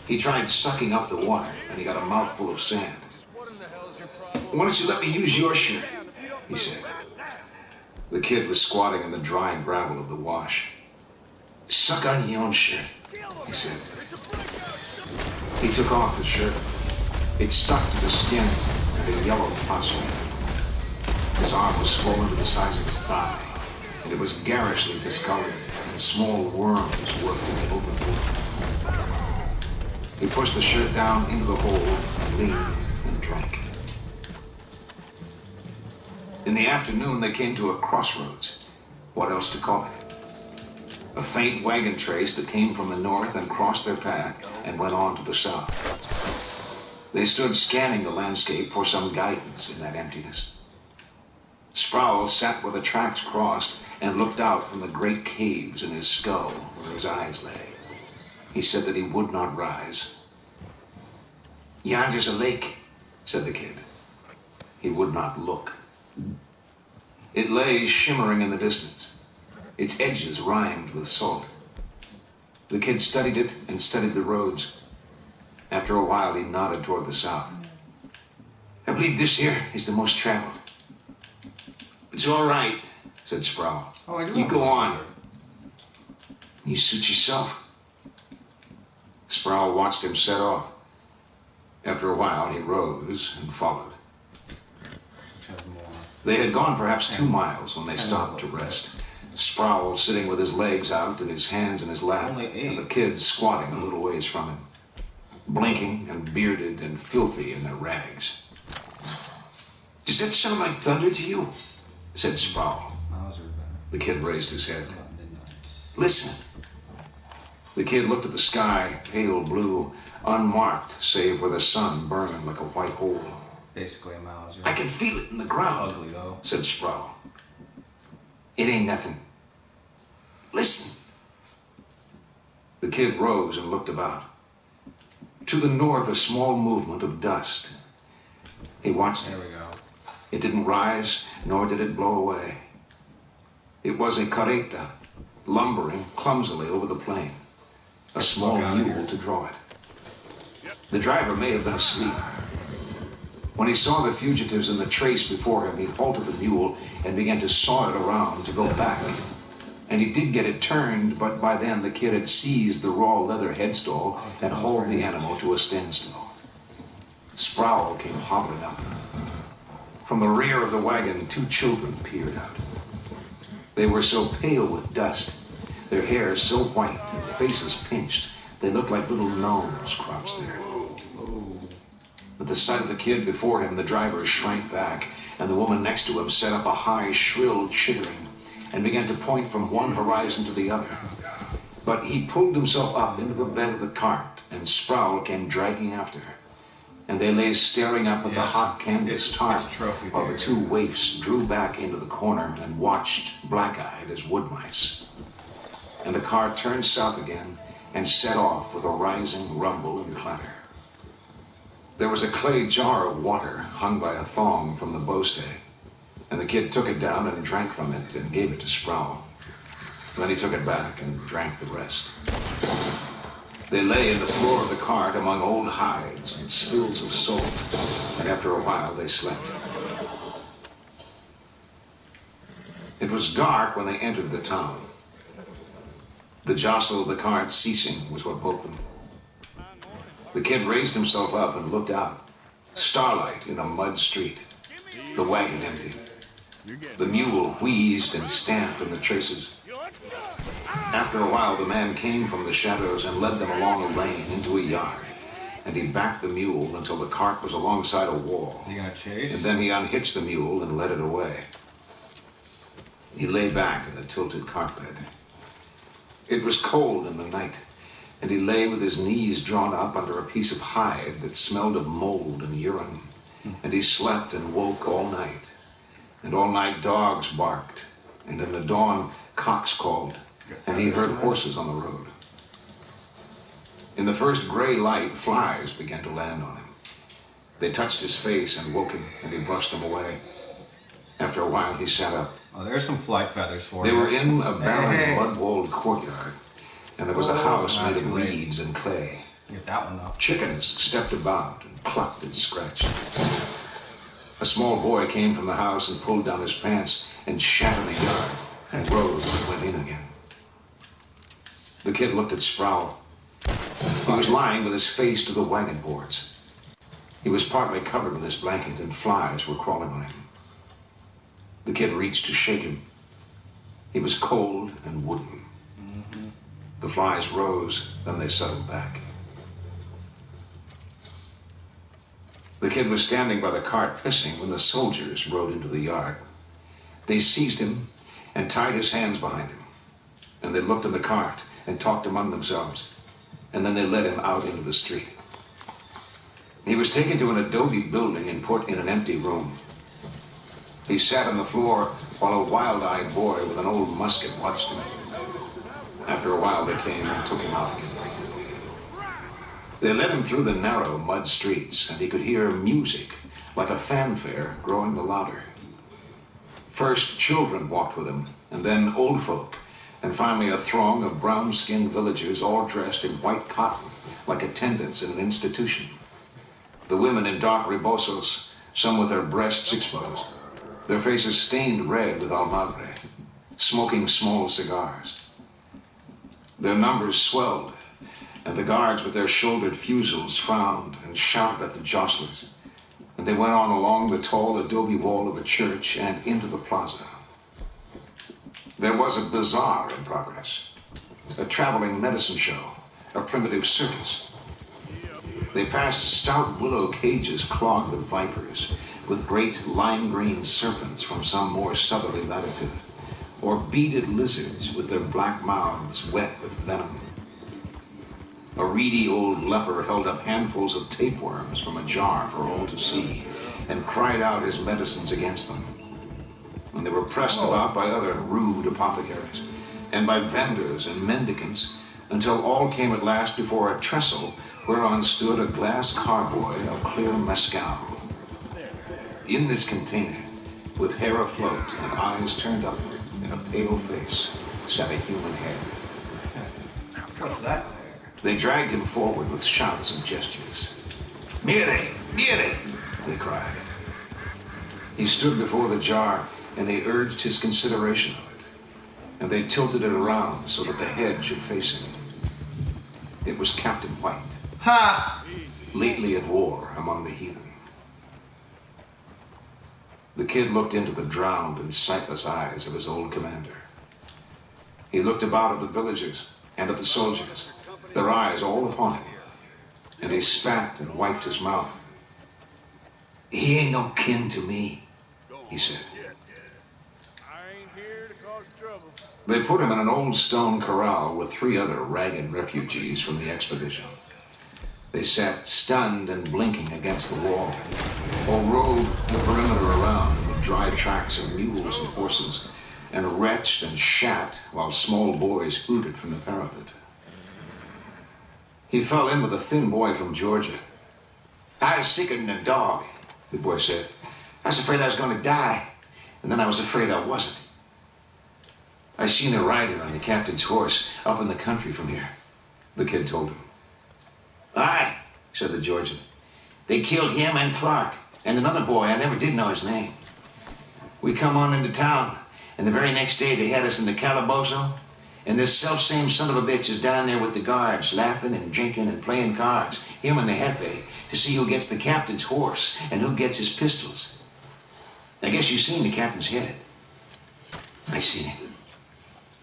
He tried sucking up the water, and he got a mouthful of sand. "Why don't you let me use your shirt?" he said. The kid was squatting in the dry gravel of the wash. "Suck on your own shirt," he said. He took off the shirt. It stuck to the skin and a yellow pus. His arm was swollen to the size of his thigh, and it was garishly discolored, and small worms worked in the open wound. He pushed the shirt down into the hole and leaned and drank. In the afternoon, they came to a crossroads. What else to call it? A faint wagon trace that came from the north and crossed their path and went on to the south. They stood scanning the landscape for some guidance in that emptiness. Sproul sat where the tracks crossed and looked out from the great caves in his skull where his eyes lay. He said that he would not rise. "Yonder's a lake," said the kid. He would not look. It lay shimmering in the distance, its edges rimed with salt. The kid studied it and studied the roads. After a while, he nodded toward the south. "I believe this here is the most traveled." "It's all right," said Sproul. "You go on. You suit yourself." Sproul watched him set off. After a while, he rose and followed. They had gone perhaps 2 miles when they stopped to rest. Sproul sitting with his legs out and his hands in his lap, and the kids squatting a little ways from him, blinking and bearded and filthy in their rags. "Does that sound like thunder to you?" said Sproul. The kid raised his head. "Listen." The kid looked at the sky, pale blue, unmarked save where the sun burned like a white hole. Basically a Mauser. "I can feel it in the ground," Ugly though, said Sproul. "It ain't nothing. Listen." The kid rose and looked about. To the north, a small movement of dust. He watched it. there we go. It didn't rise, nor did it blow away. It was a carreta, lumbering clumsily over the plain. A small mule to draw it. The driver may have been asleep. When he saw the fugitives in the trace before him, he halted the mule and began to saw it around to go back. And he did get it turned, but by then the kid had seized the raw leather headstall and hauled the animal to a standstill. Sproul came hobbling up. From the rear of the wagon, 2 children peered out. They were so pale with dust, their hair so white, and faces pinched, they looked like little gnomes crouched there. At the sight of the kid before him, the driver shrank back, and the woman next to him set up a high, shrill chittering and began to point from one horizon to the other. But he pulled himself up into the bed of the cart, and Sproul came dragging after her. And they lay staring up at the hot canvas tarp while the 2 waifs drew back into the corner and watched, black-eyed as wood mice. And the car turned south again and set off with a rising rumble and clatter. There was a clay jar of water hung by a thong from the bowstay, and the kid took it down and drank from it and gave it to Sproul. Then he took it back and drank the rest. They lay in the floor of the cart among old hides and spills of salt, and after a while they slept. It was dark when they entered the town. The jostle of the cart ceasing was what woke them. The kid raised himself up and looked out. Starlight in a mud street. The wagon empty. The mule wheezed and stamped in the traces. After a while, the man came from the shadows and led them along a lane into a yard. And he backed the mule until the cart was alongside a wall. Is he gonna chase? And then he unhitched the mule and led it away. He lay back in the tilted cart bed. It was cold in the night, and he lay with his knees drawn up under a piece of hide that smelled of mold and urine. And he slept and woke all night. And all night dogs barked, and in the dawn cocks called, and he heard horses on the road. In the first gray light, flies began to land on him. They touched his face and woke him, and he brushed them away. After a while, he sat up. Oh, there's some flight feathers for They you. were in a barren, Hey. mud-walled courtyard, and there was a house not made of too late. reeds and clay. Get that one though. Chickens stepped about and clucked and scratched. A small boy came from the house and pulled down his pants and shat in the yard and rose and went in again. The kid looked at Sproul. He was lying with his face to the wagon boards. He was partly covered with his blanket, and flies were crawling on him. The kid reached to shake him. He was cold and wooden. The flies rose, then they settled back. The kid was standing by the cart pissing when the soldiers rode into the yard. They seized him and tied his hands behind him. And they looked in the cart and talked among themselves. And then they led him out into the street. He was taken to an adobe building and put in an empty room. He sat on the floor while a wild-eyed boy with an old musket watched him. After a while, they came and took him out. They led him through the narrow mud streets, and he could hear music, like a fanfare, growing the louder. First, children walked with him, and then old folk, and finally a throng of brown-skinned villagers all dressed in white cotton, like attendants in an institution. The women in dark rebosos, some with their breasts exposed, their faces stained red with almagre, smoking small cigars. Their numbers swelled, and the guards with their shouldered fusils frowned and shouted at the jostlers, and they went on along the tall adobe wall of the church and into the plaza. There was a bazaar in progress, a traveling medicine show, a primitive circus. They passed stout willow cages clogged with vipers, with great lime green serpents from some more southerly latitude, or beaded lizards with their black mouths wet with venom. A reedy old leper held up handfuls of tapeworms from a jar for all to see, and cried out his medicines against them. And they were pressed about by other rude apothecaries, and by vendors and mendicants, until all came at last before a trestle whereon stood a glass carboy of clear mescal. In this container, with hair afloat and eyes turned upward, in a pale face, sat a human head. What's that? They dragged him forward with shouts and gestures. Mire! Mire! They cried. He stood before the jar, and they urged his consideration of it, and they tilted it around so that the head should face him. It was Captain White, Ha! lately at war among the heathen. The kid looked into the drowned and sightless eyes of his old commander. He looked about at the villagers and at the soldiers, their eyes all upon him, and he spat and wiped his mouth. He ain't no kin to me, he said. I ain't here to cause trouble. They put him in an old stone corral with 3 other ragged refugees from the expedition. They sat stunned and blinking against the wall, or rode the perimeter around in the dry tracks of mules and horses, and retched and shat while small boys hooted from the parapet. He fell in with a thin boy from Georgia. I was sicker than a dog, the boy said. I was afraid I was going to die, and then I was afraid I wasn't. I seen a rider on the captain's horse up in the country from here, the kid told him. Aye, said the Georgian. They killed him and Clark, and another boy, I never did know his name. We come on into town, and the very next day they had us in the calabozo, and this self-same son of a bitch is down there with the guards, laughing and drinking and playing cards, him and the jefe, to see who gets the captain's horse and who gets his pistols. I guess you've seen the captain's head. I seen it.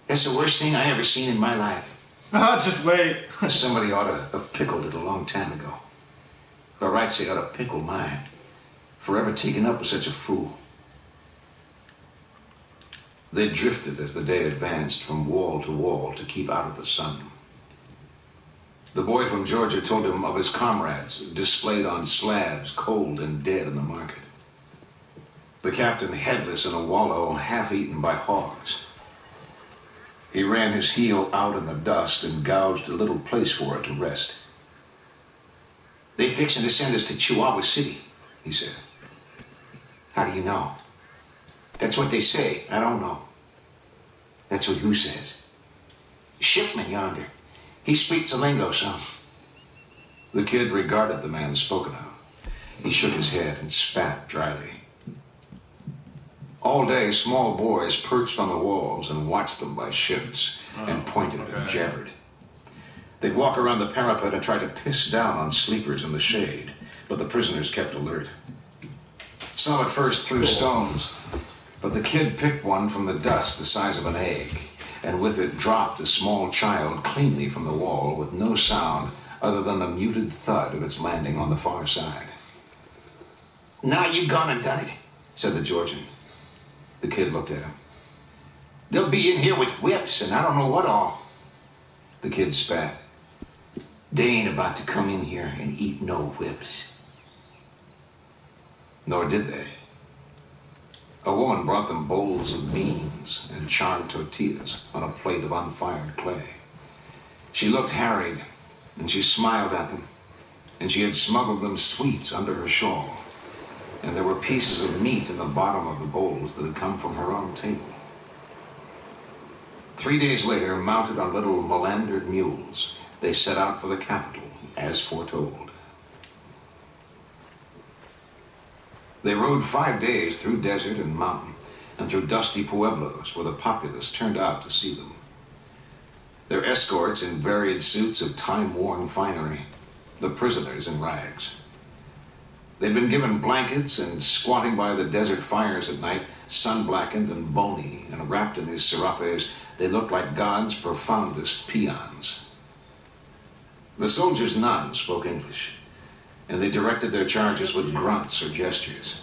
That's the worst thing I ever seen in my life. Just wait. Somebody ought to have pickled it a long time ago. Or right say ought to pickle mine. Forever taken up with such a fool. They drifted as the day advanced from wall to wall to keep out of the sun. The boy from Georgia told him of his comrades displayed on slabs, cold and dead in the market. The captain headless in a wallow, half-eaten by hogs. He ran his heel out in the dust and gouged a little place for it to rest. They fixing to send us to Chihuahua City, he said. How do you know? That's what they say. I don't know. That's what who says? Shipman yonder. He speaks the lingo some. The kid regarded the man spoken of. He shook his head and spat dryly. All day, small boys perched on the walls and watched them by shifts and pointed and jabbered. They'd walk around the parapet and try to piss down on sleepers in the shade, but the prisoners kept alert. Some at first threw stones, but the kid picked one from the dust the size of an egg, and with it dropped a small child cleanly from the wall with no sound other than the muted thud of its landing on the far side. Now you've gone and done it, said the Georgian. The kid looked at him. They'll be in here with whips and I don't know what all. The kid spat. They ain't about to come in here and eat no whips. Nor did they. A woman brought them bowls of beans and charred tortillas on a plate of unfired clay. She looked harried, and she smiled at them, and she had smuggled them sweets under her shawl, and there were pieces of meat in the bottom of the bowls that had come from her own table. 3 days later, mounted on little melandered mules, they set out for the capital, as foretold. They rode 5 days through desert and mountain, and through dusty pueblos where the populace turned out to see them. Their escorts in varied suits of time-worn finery, the prisoners in rags. They'd been given blankets, and squatting by the desert fires at night, sun-blackened and bony, and wrapped in these serapes, they looked like God's profoundest peons. The soldiers' none spoke English, and they directed their charges with grunts or gestures.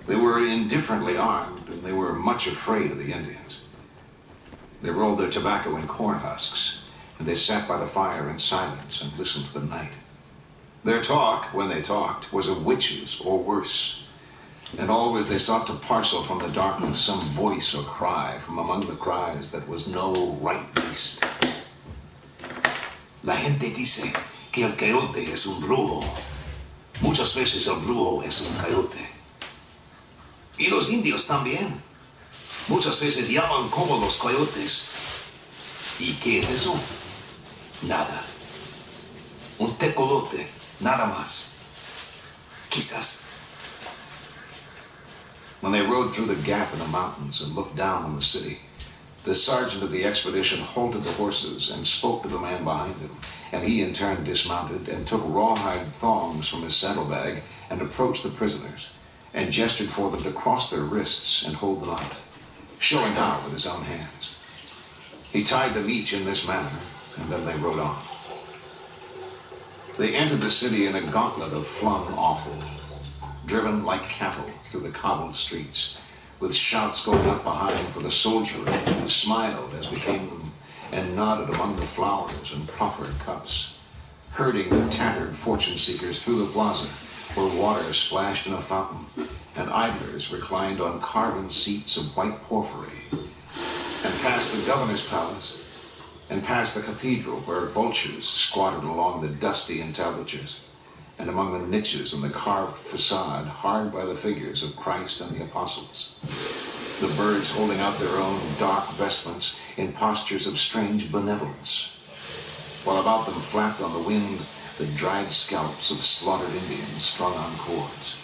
They were indifferently armed, and they were much afraid of the Indians. They rolled their tobacco in corn husks, and they sat by the fire in silence and listened to the night. Their talk, when they talked, was of witches or worse, and always they sought to parcel from the darkness some voice or cry from among the cries that was no right beast. La gente dice que el coyote es un brujo. Muchas veces el brujo es un coyote. Y los indios también. Muchas veces llaman como los coyotes. ¿Y qué es eso? Nada. Un tecolote, nada más. Quizás. When they rode through the gap in the mountains and looked down on the city, the sergeant of the expedition halted the horses and spoke to the man behind him, and he in turn dismounted and took rawhide thongs from his saddlebag and approached the prisoners and gestured for them to cross their wrists and hold them out, showing how with his own hands. He tied them each in this manner, and then they rode on. They entered the city in a gauntlet of flung offal, driven like cattle through the cobbled streets, with shouts going up behind for the soldiery who smiled as became them and nodded among the flowers and proffered cups, herding the tattered fortune-seekers through the plaza where water splashed in a fountain and idlers reclined on carven seats of white porphyry, and past the governor's palace and past the cathedral where vultures squatted along the dusty entablatures and among the niches in the carved facade hard by the figures of Christ and the apostles, the birds holding out their own dark vestments in postures of strange benevolence, while about them flapped on the wind the dried scalps of slaughtered Indians strung on cords,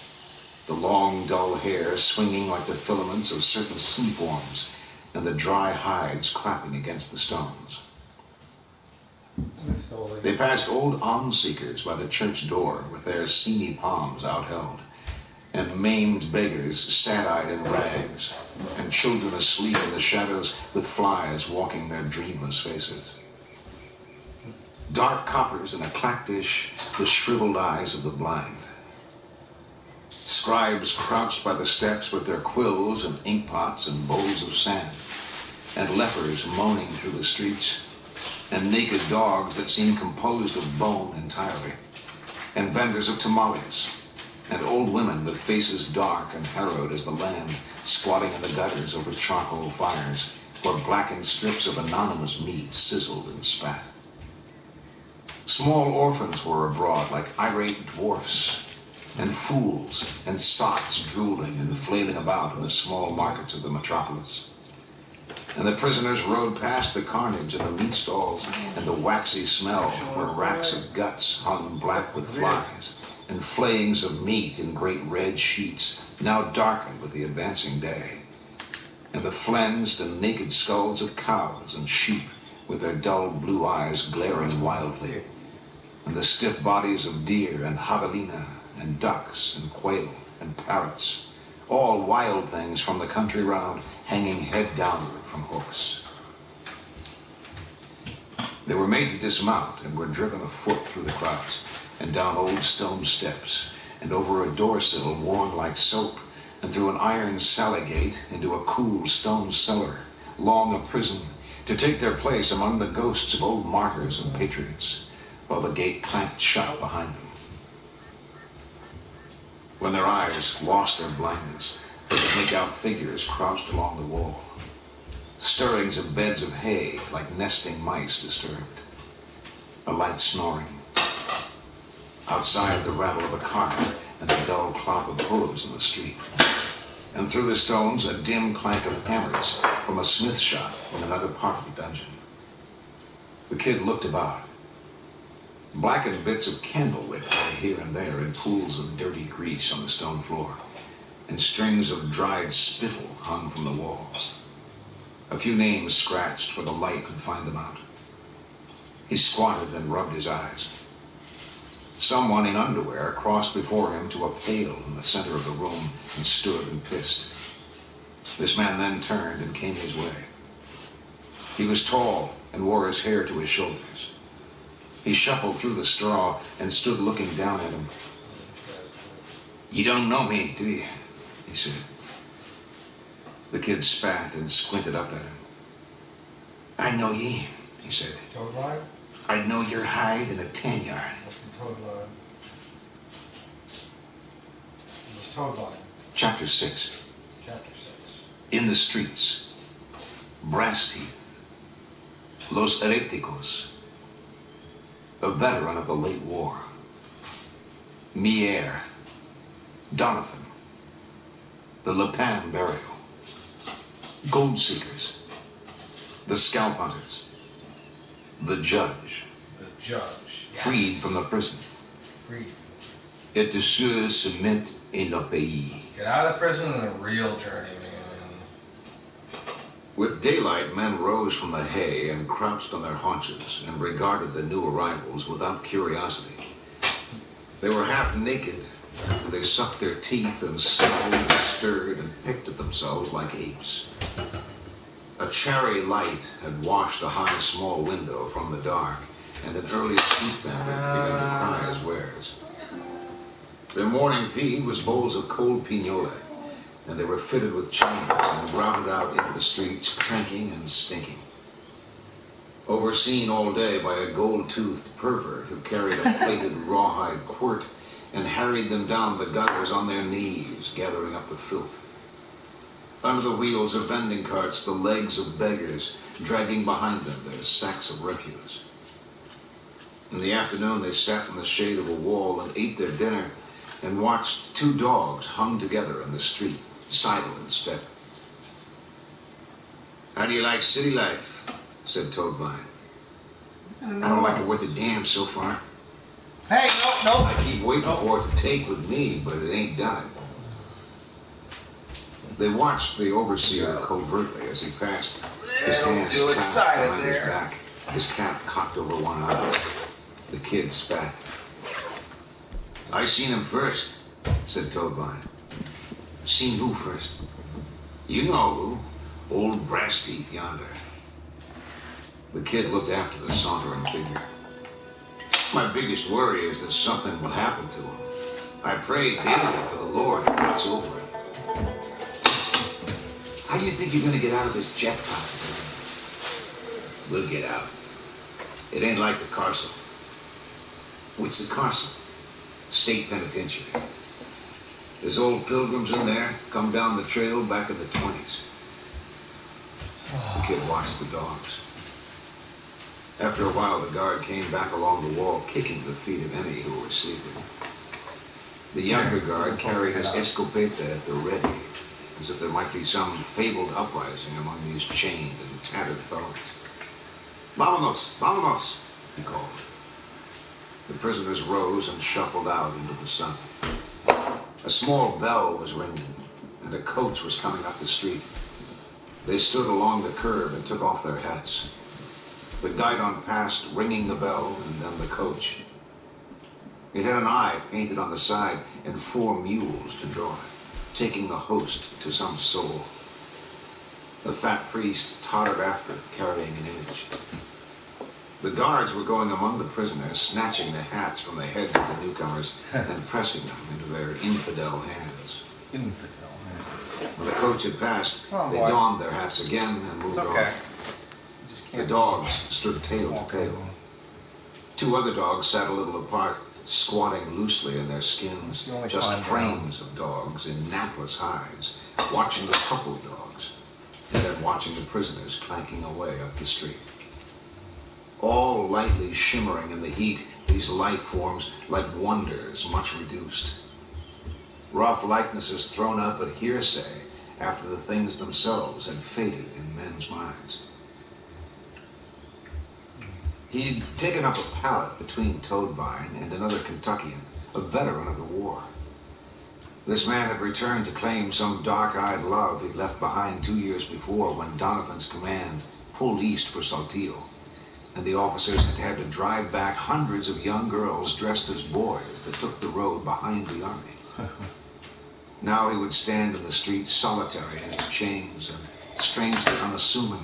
the long dull hair swinging like the filaments of certain sea forms, and the dry hides clapping against the stones. They passed old alms-seekers by the church door with their seamy palms outheld, and maimed beggars sad-eyed in rags, and children asleep in the shadows with flies walking their dreamless faces. Dark coppers in a clack-dish, the shriveled eyes of the blind. Scribes crouched by the steps with their quills and inkpots and bowls of sand, and lepers moaning through the streets, and naked dogs that seemed composed of bone entirely, and vendors of tamales, and old women with faces dark and harrowed as the land, squatting in the gutters over charcoal fires, where blackened strips of anonymous meat sizzled and spat. Small orphans were abroad like irate dwarfs, and fools and sots drooling and flailing about in the small markets of the metropolis. And the prisoners rode past the carnage in the meat stalls and the waxy smell where racks of guts hung black with flies and flayings of meat in great red sheets now darkened with the advancing day, and the flensed and naked skulls of cows and sheep with their dull blue eyes glaring wildly, and the stiff bodies of deer and javelina and ducks and quail and parrots, all wild things from the country round, hanging head downward from hooks. They were made to dismount and were driven afoot through the crowds and down old stone steps and over a door sill worn like soap and through an iron sally gate into a cool stone cellar, long a prison, to take their place among the ghosts of old martyrs and patriots, while the gate clanked shut behind them. When their eyes lost their blindness, they could make out figures crouched along the wall, stirrings of beds of hay like nesting mice disturbed, a light snoring. Outside, the rattle of a cart and the dull clop of hooves in the street, and through the stones a dim clank of hammers from a smith shop in another part of the dungeon. The kid looked about. Blackened bits of candle wick lay here and there in pools of dirty grease on the stone floor, and strings of dried spittle hung from the walls. A few names scratched where the light could find them out. He squatted and rubbed his eyes. Someone in underwear crossed before him to a pail in the center of the room and stood and pissed. This man then turned and came his way. He was tall and wore his hair to his shoulders. He shuffled through the straw and stood looking down at him. "You don't know me, do you?" he said. The kid spat and squinted up at him. "I know ye," he said. Toad line? "I'd know your hide in a 10-yard. That's from Toad line. It was Toad line. Chapter 6. Chapter 6. In the streets. Brass teeth. Los Heréticos. A veteran of the late war. Mier. Donovan. The Le Pen burial. Gold seekers. The scalp hunters. The judge. The judge. Yes. Freed from the prison. Freed. Et de ceux se mettent in le pays. Get out of the prison on a real journey, man. With daylight, men rose from the hay and crouched on their haunches and regarded the new arrivals without curiosity. They were half naked, and they sucked their teeth and smelled and stirred and picked at themselves like apes. A cherry light had washed a high small window from the dark, and an early street vendor began to cry his wares. Their morning feed was bowls of cold pignole, and they were fitted with chains and routed out into the streets, cranking and stinking. Overseen all day by a gold-toothed pervert who carried a plated rawhide quirt and harried them down the gutters on their knees, gathering up the filth. Under the wheels of vending carts, the legs of beggars, dragging behind them their sacks of refuse. In the afternoon, they sat in the shade of a wall and ate their dinner and watched two dogs hung together in the street, sidle and step. "How do you like city life?" said Toadvine. "I don't like it worth a damn so far. Hey, no. I keep waiting for it to take with me, but it ain't done." They watched the overseer covertly as he passed, his hands clasped behind his back, his cap cocked over one eye. The kid spat. "I seen him first," said Toadvine. "Seen who first?" "You know who. Old Brass Teeth yonder." The kid looked after the sauntering figure. "My biggest worry is that something will happen to him. I pray daily for the Lord to watch over him." "How do you think you're going to get out of this jackpot?" "We'll get out. It ain't like the Carcel." "What's the Carcel?" "State penitentiary. There's old pilgrims in there, come down the trail back in the 20s. The kid watched the dogs. After a while, the guard came back along the wall, kicking the feet of any who were sleeping. The younger guard carried his escopeta at the ready, as if there might be some fabled uprising among these chained and tattered fellows. "Vámonos, vámonos," he called. The prisoners rose and shuffled out into the sun. A small bell was ringing, and a coach was coming up the street. They stood along the curb and took off their hats. The guidon passed, ringing the bell, and then the coach. It had an eye painted on the side and 4 mules to draw it, taking the host to some soul. The fat priest tottered after, carrying an image. The guards were going among the prisoners, snatching the hats from the heads of the newcomers and pressing them into their infidel hands. Infidel. When the coach had passed, they donned their hats again and moved off. The dogs stood tail to tail. 2 other dogs sat a little apart, squatting loosely in their skins, just frames of dogs in napless hides, watching the coupled dogs, and then watching the prisoners clanking away up the street. All lightly shimmering in the heat, these life forms like wonders much reduced. Rough likenesses thrown up at hearsay after the things themselves had faded in men's minds. He'd taken up a pallet between Toadvine and another Kentuckian, a veteran of the war. This man had returned to claim some dark-eyed love he'd left behind 2 years before when Donovan's command pulled east for Saltillo, and the officers had had to drive back hundreds of young girls dressed as boys that took the road behind the army. Now he would stand in the street solitary in his chains and strangely unassuming,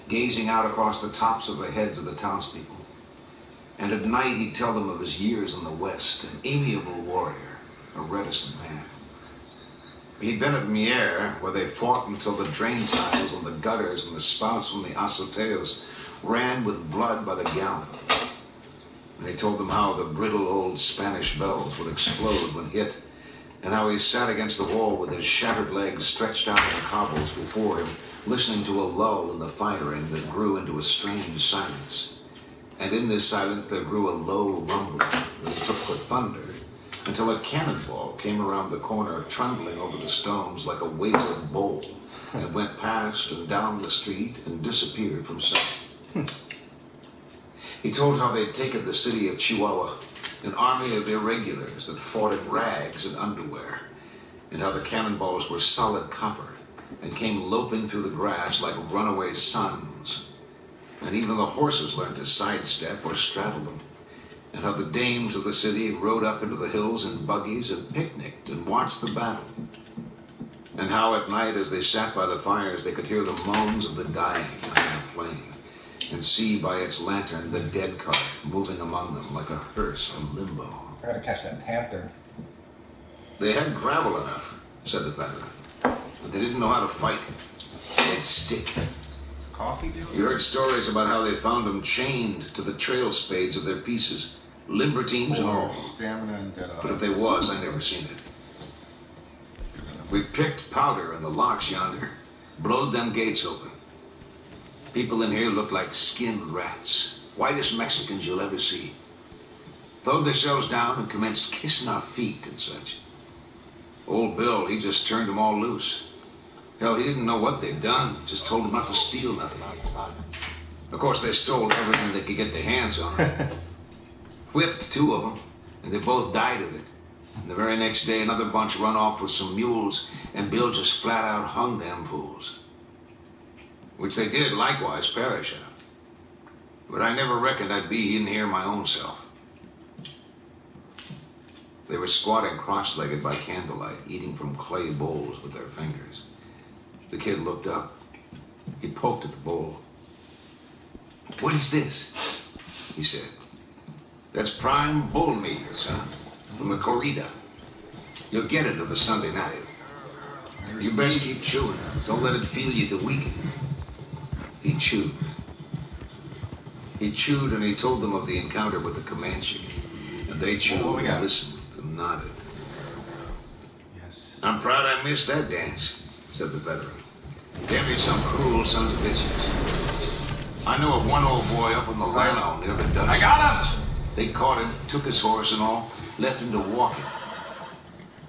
gazing out across the tops of the heads of the townspeople. And at night he'd tell them of his years in the West, an amiable warrior, a reticent man. He'd been at Mier, where they fought until the drain tiles and the gutters and the spouts from the azoteas ran with blood by the gallon. And he told them how the brittle old Spanish bells would explode when hit, and how he sat against the wall with his shattered legs stretched out on the cobbles before him, listening to a lull in the firing that grew into a strange silence. And in this silence there grew a low rumbling that took to thunder, until a cannonball came around the corner, trundling over the stones like a wayward bull, and went past and down the street and disappeared from sight. He told how they'd taken the city of Chihuahua, an army of irregulars that fought in rags and underwear, and how the cannonballs were solid copper and came loping through the grass like runaway sons, and even the horses learned to sidestep or straddle them, and how the dames of the city rode up into the hills in buggies and picnicked and watched the battle, and how at night as they sat by the fires they could hear the moans of the dying on the plain, and see by its lantern the dead cart moving among them like a hearse from limbo. I gotta catch that panther. They had gravel enough, said the veteran, but they didn't know how to fight. They'd stick. Coffee deal? You heard stories about how they found them chained to the trail spades of their pieces, libertines and all. Stamina and dead But if they was, I never seen it. We picked powder in the locks yonder, blowed them gates open. People in here looked like skinned rats, whitest Mexicans you'll ever see. Throwed themselves down and commenced kissing our feet and such. Old Bill, he just turned them all loose. Hell, he didn't know what they'd done, just told them not to steal nothing. Of course, they stole everything they could get their hands on. Whipped 2 of them, and they both died of it. And the very next day, another bunch run off with some mules, and Bill just flat out hung them fools. Which they did likewise perish of. But I never reckoned I'd be in here my own self. They were squatting cross-legged by candlelight, eating from clay bowls with their fingers. The kid looked up. He poked at the bowl. "What is this?" he said. "That's prime bull meat, son, from the corrida. You'll get it of a Sunday night. You best keep chewing. Don't let it feel you to weaken." He chewed. He chewed, and he told them of the encounter with the Comanche. And they chewed and listened and nodded. Yes. "I'm proud I missed that dance," said the veteran. "Damn you some cruel sons of bitches." I know of one old boy up on the Llano near the Dutch. I got him! They caught him, took his horse and all, left him to walk it.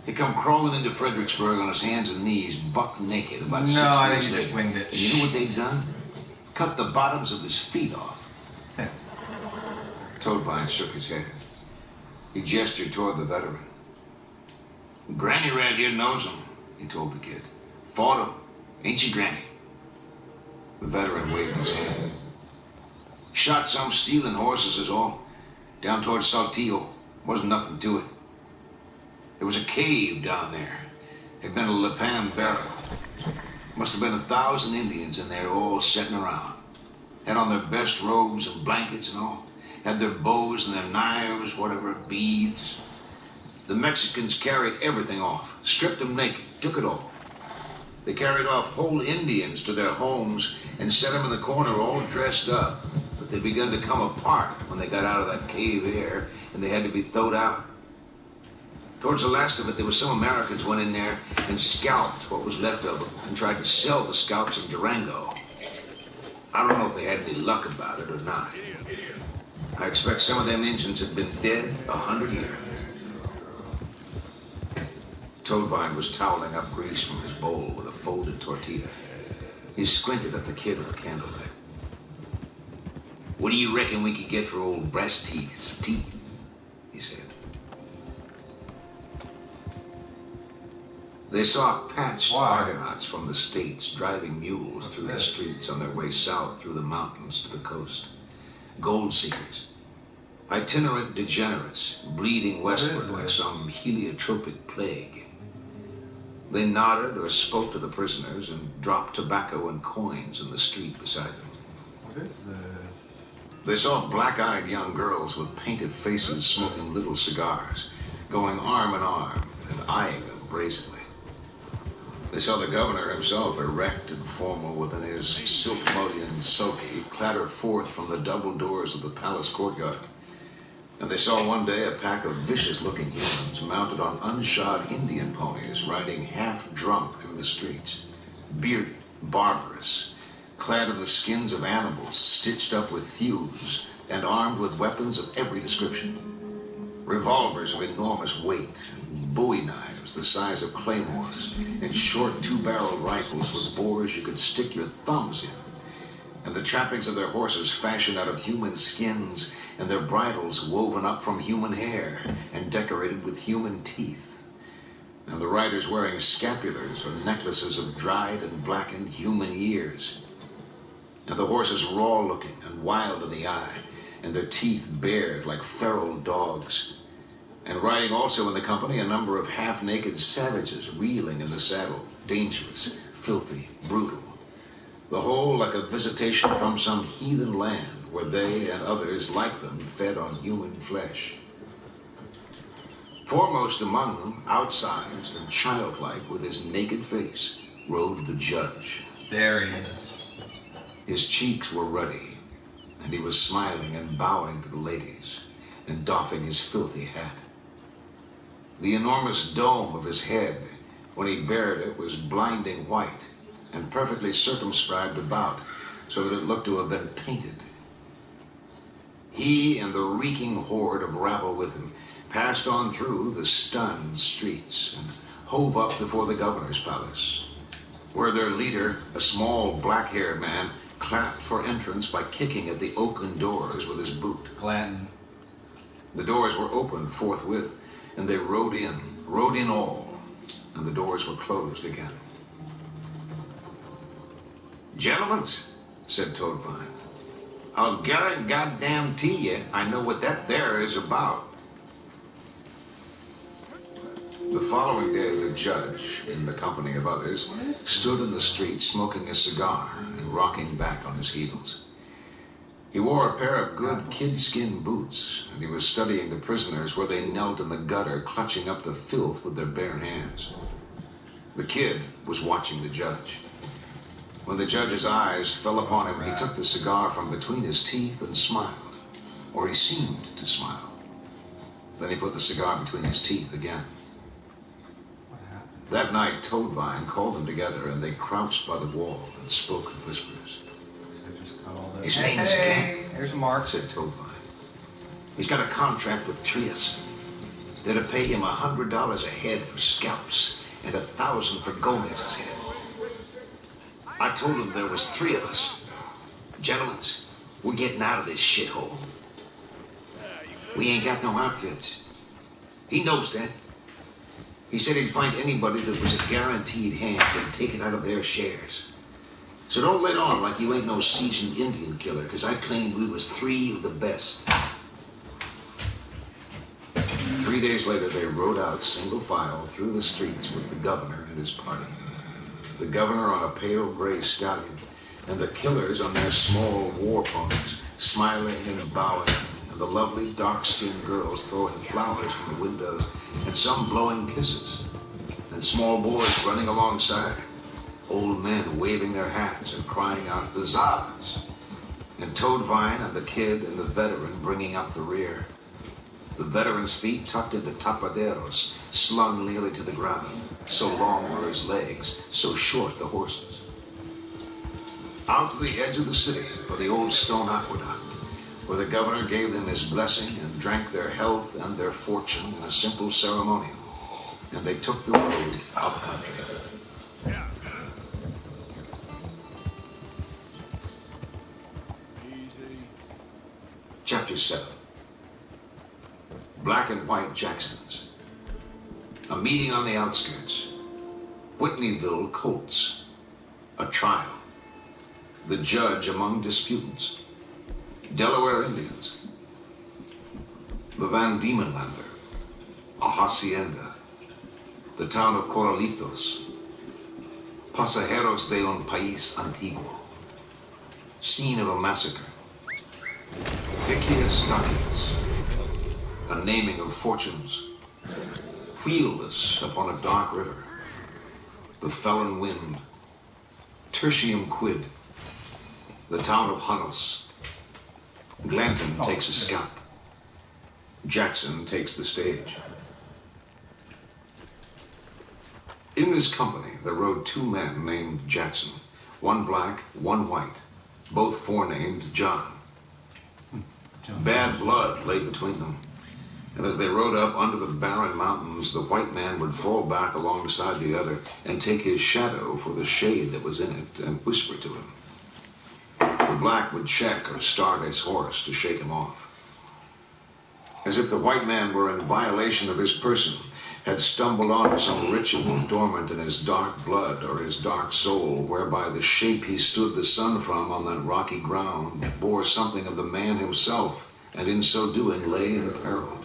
He come crawling into Fredericksburg on his hands and knees, buck naked, about 6 No, I weeks think you later. just winged it. And you know what they done? Cut the bottoms of his feet off. Toadvine shook his head. He gestured toward the veteran. Granny right here knows him, he told the kid. Fought him, ain't you, Granny? The veteran waved his hand. Shot some stealing horses is all. Down towards Saltillo. Wasn't nothing to it. There was a cave down there. Had been a Lipan barrel. Must have been 1,000 Indians in there all sitting around. Had on their best robes and blankets and all. Had their bows and their knives, whatever, beads. The Mexicans carried everything off. Stripped them naked. Took it all. They carried off whole Indians to their homes and set them in the corner all dressed up. But they begun to come apart when they got out of that cave air and they had to be thrown out. Towards the last of it, there was some Americans went in there and scalped what was left of them and tried to sell the scalps in Durango. I don't know if they had any luck about it or not. I expect some of them Indians had been dead 100 years. Toadvine was toweling up grease from his bowl with a folded tortilla. He squinted at the kid with the candlelight. What do you reckon we could get for old breast teeth, he said. They saw patched Argonauts from the States driving mules through the streets on their way south through the mountains to the coast. Gold seekers. Itinerant degenerates bleeding westward like some heliotropic plague. They nodded or spoke to the prisoners and dropped tobacco and coins in the street beside them. What is this? They saw black-eyed young girls with painted faces smoking little cigars, going arm in arm and eyeing them brazenly. They saw the governor himself, erect and formal within his silk mullion sulky, clatter forth from the double doors of the palace courtyard. And they saw one day a pack of vicious-looking humans mounted on unshod Indian ponies riding half-drunk through the streets, bearded, barbarous, clad in the skins of animals, stitched up with thews, and armed with weapons of every description. Revolvers of enormous weight, bowie knives the size of claymores, and short two-barreled rifles with bores you could stick your thumbs in. And the trappings of their horses fashioned out of human skins, and their bridles woven up from human hair and decorated with human teeth. And the riders wearing scapulars or necklaces of dried and blackened human ears. And the horses raw-looking and wild in the eye, and their teeth bared like feral dogs. And riding also in the company a number of half-naked savages reeling in the saddle, dangerous, filthy, brutal. The whole like a visitation from some heathen land where they and others like them fed on human flesh. Foremost among them, outsized and childlike with his naked face, rode the judge. There he is. His cheeks were ruddy, and he was smiling and bowing to the ladies and doffing his filthy hat. The enormous dome of his head, when he bared it, was blinding white and perfectly circumscribed about, so that it looked to have been painted. He and the reeking horde of rabble with him passed on through the stunned streets and hove up before the governor's palace, where their leader, a small black-haired man, clapped for entrance by kicking at the oaken doors with his boot. Clanton. The doors were opened forthwith, and they rode in all, and the doors were closed again. Gentlemen, said Toadvine, I'll guarantee you I know what that there is about. The following day, the judge, in the company of others, stood in the street smoking a cigar and rocking back on his heels. He wore a pair of good kid-skin boots, and he was studying the prisoners where they knelt in the gutter, clutching up the filth with their bare hands. The kid was watching the judge. When the judge's eyes fell upon him, he took the cigar from between his teeth and smiled, or he seemed to smile. Then he put the cigar between his teeth again. That night, Toadvine called them together, and they crouched by the wall and spoke in whispers. all this. His name's Glenn. Here's Mark. Said Toadvine. He's got a contract with Trias. They're to pay him $100 a head for scalps and $1,000 for Gomez's head. I told him there was 3 of us. Gentlemen, we're getting out of this shithole. We ain't got no outfits. He knows that. He said he'd find anybody that was a guaranteed hand and take it out of their shares. So don't let on like you ain't no seasoned Indian killer, because I claimed we was 3 of the best. 3 days later, they rode out single file through the streets with the governor and his party. The governor on a pale gray stallion, and the killers on their small war ponies, smiling and bowing, and the lovely dark-skinned girls throwing flowers from the windows, and some blowing kisses, and small boys running alongside, old men waving their hats and crying out huzzahs, and Toadvine and the kid and the veteran bringing up the rear. The veteran's feet tucked into tapaderos, slung nearly to the ground. So long were his legs, so short the horses. Out to the edge of the city for the old stone aqueduct, where the governor gave them his blessing and drank their health and their fortune in a simple ceremonial. And they took the road up country. Easy. Chapter 7. Black and White Jacksons. A meeting on the outskirts. Whitneyville Colts. A trial. The judge among disputants. Delaware Indians. The Van Diemenlander. A hacienda. The town of Corralitos. Pasajeros de un país antiguo. Scene of a massacre. Iquias Dacias. A naming of fortunes. Wheelless upon a dark river. The felon wind. Tertium quid. The town of Janos. Glanton takes a scalp. Jackson takes the stage. In this company, there rode 2 men named Jackson. One black, one white. Both forenamed John. Bad blood lay between them. And as they rode up under the barren mountains, the white man would fall back alongside the other and take his shadow for the shade that was in it and whisper to him. The black would check or start his horse to shake him off. As if the white man were in violation of his person, had stumbled onto some ritual dormant in his dark blood or his dark soul, whereby the shape he stood the sun from on that rocky ground bore something of the man himself, and in so doing lay imperiled.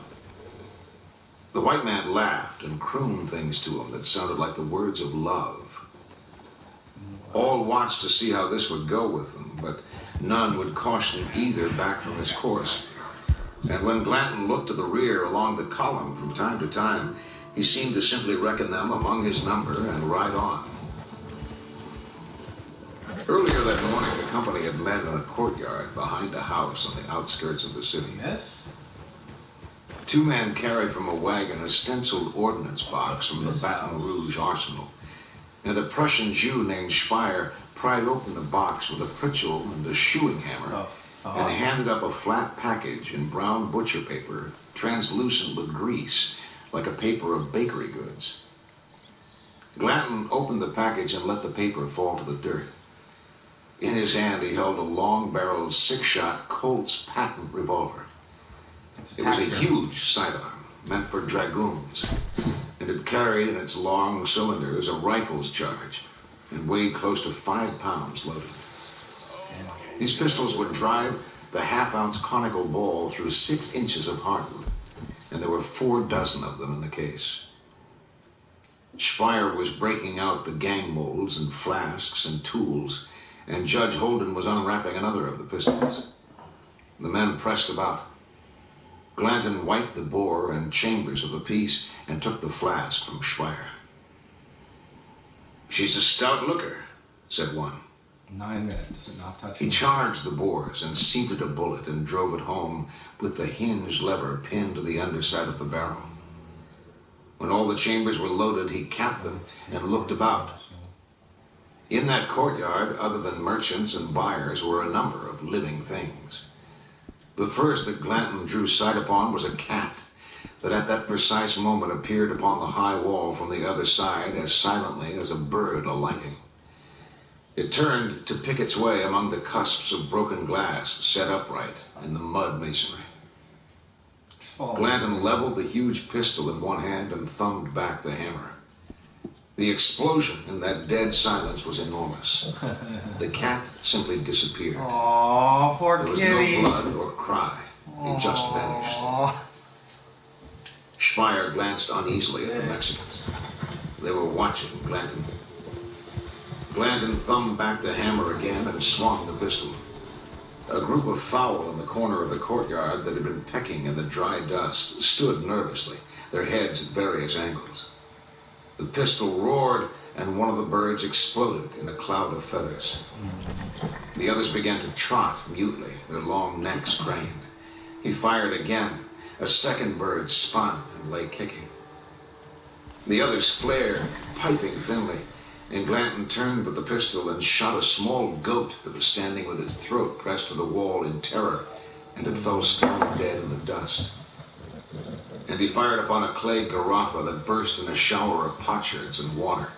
The white man laughed and crooned things to him that sounded like the words of love. All watched to see how this would go with them, but none would caution either back from his course. And when Glanton looked to the rear along the column from time to time, he seemed to simply reckon them among his number and ride on. Earlier that morning, the company had met in a courtyard behind a house on the outskirts of the city. Yes? 2 men carried from a wagon a stenciled ordnance box from the Baton Rouge arsenal, and a Prussian Jew named Speyer pried open the box with a pritchel and a shoeing hammer, and handed up a flat package in brown butcher paper, translucent with grease, like a paper of bakery goods. Glanton opened the package and let the paper fall to the dirt. In his hand he held a long-barreled 6-shot Colt's patent revolver. It was a huge sidearm, meant for dragoons, and it carried in its long cylinders a rifle's charge, and weighed close to 5 pounds loaded. These pistols would drive the half-ounce conical ball through 6 inches of hardwood, and there were 4 dozen of them in the case. Speyer was breaking out the gang molds and flasks and tools, and Judge Holden was unwrapping another of the pistols. The men pressed about. Glanton wiped the bore and chambers of the piece and took the flask from Speyer. "She's a stout looker," said one. 9 minutes and not touching. He charged the bores and seated a bullet and drove it home with the hinge lever pinned to the underside of the barrel. When all the chambers were loaded, he capped them and looked about. In that courtyard, other than merchants and buyers, were a number of living things. The first that Glanton drew sight upon was a cat that at that precise moment appeared upon the high wall from the other side as silently as a bird alighting. It turned to pick its way among the cusps of broken glass set upright in the mud masonry. Glanton leveled the huge pistol in one hand and thumbed back the hammer. The explosion in that dead silence was enormous. The cat simply disappeared. Aww, poor There was kitty. no blood or cry. It just vanished. Speyer glanced uneasily at the Mexicans. They were watching Glanton. Glanton thumbed back the hammer again and swung the pistol. A group of fowl in the corner of the courtyard that had been pecking in the dry dust stood nervously, their heads at various angles. The pistol roared, and one of the birds exploded in a cloud of feathers. The others began to trot mutely, their long necks craned. He fired again. A second bird spun and lay kicking. The others flared, piping thinly, and Glanton turned with the pistol and shot a small goat that was standing with its throat pressed to the wall in terror, and it fell stone dead in the dust. And he fired upon a clay garaffa that burst in a shower of potsherds and water.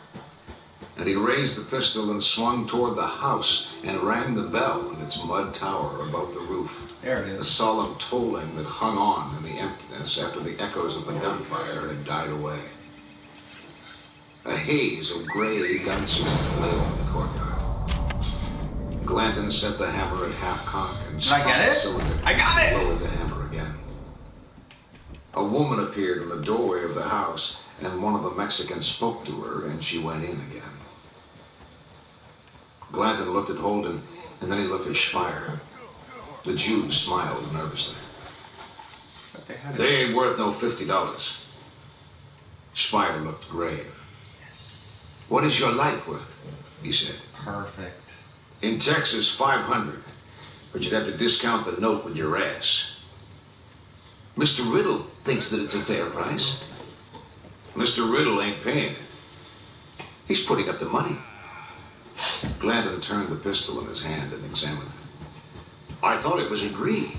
And he raised the pistol and swung toward the house and rang the bell in its mud tower above the roof. There it A is. solemn tolling that hung on in the emptiness after the echoes of the gunfire had died away. A haze of gray gun smoke lay over the courtyard. Glanton set the hammer at half-cock and Did I get spun the it? cylinder I got it! and lowered the hammer again. A woman appeared in the doorway of the house, and one of the Mexicans spoke to her, and she went in again. Glanton looked at Holden, and then he looked at Speyer. The Jew smiled nervously. But they had it. They ain't worth no $50. Speyer looked grave. What is your life worth? He said. Perfect. In Texas, 500. But you'd have to discount the note with your ass. Mr. Riddle thinks that it's a fair price. Mr. Riddle ain't paying it. He's putting up the money. Glanton turned the pistol in his hand and examined it. I thought it was agreed,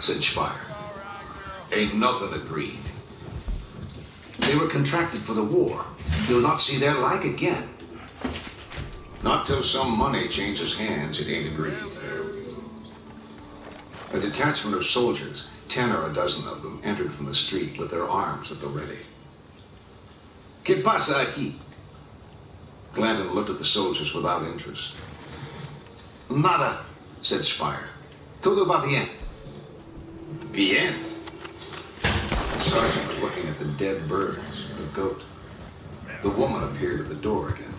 said Speyer. Ain't nothing agreed. They were contracted for the war. You'll not see their like again. Not till some money changes hands, it ain't agreed. A detachment of soldiers, 10 or a dozen of them, entered from the street with their arms at the ready. ¿Qué pasa aquí? Glanton looked at the soldiers without interest. Nada, said Speyer. Todo va bien. Bien? The sergeant was looking at the dead birds, the goat. The woman appeared at the door again.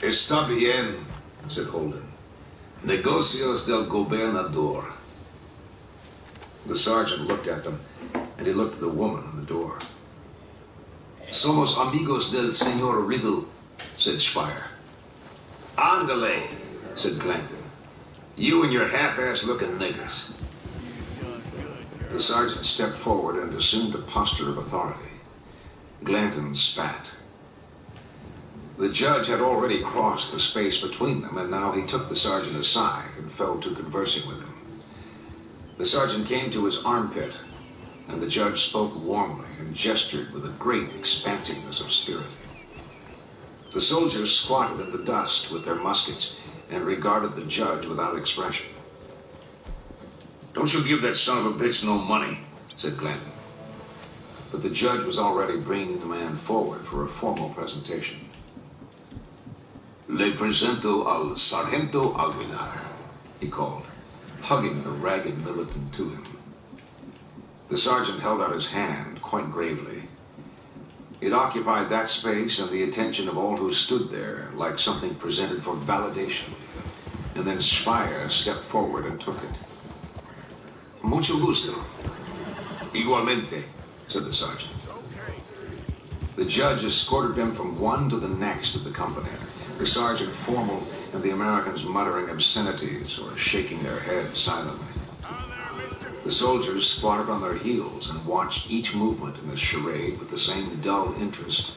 Está bien, said Holden. Negocios del gobernador. The sergeant looked at them, and he looked at the woman on the door. Somos amigos del señor Riddle, said Speyer. Ándale, said Glanton. You and your half-ass looking niggers. The sergeant stepped forward and assumed a posture of authority. Glanton spat. The judge had already crossed the space between them, and now he took the sergeant aside and fell to conversing with him. The sergeant came to his armpit, and the judge spoke warmly and gestured with a great expansiveness of spirit. The soldiers squatted in the dust with their muskets and regarded the judge without expression. Don't you give that son of a bitch no money, said Glanton. But the judge was already bringing the man forward for a formal presentation. Le presento al Sargento Aguilar, he called, hugging the ragged militant to him. The sergeant held out his hand quite gravely. It occupied that space and the attention of all who stood there like something presented for validation. And then Speyer stepped forward and took it. Mucho gusto. Igualmente, said the sergeant. The judge escorted them from one to the next of the company, the sergeant formal and the Americans muttering obscenities or shaking their heads silently. The soldiers squatted on their heels and watched each movement in the charade with the same dull interest,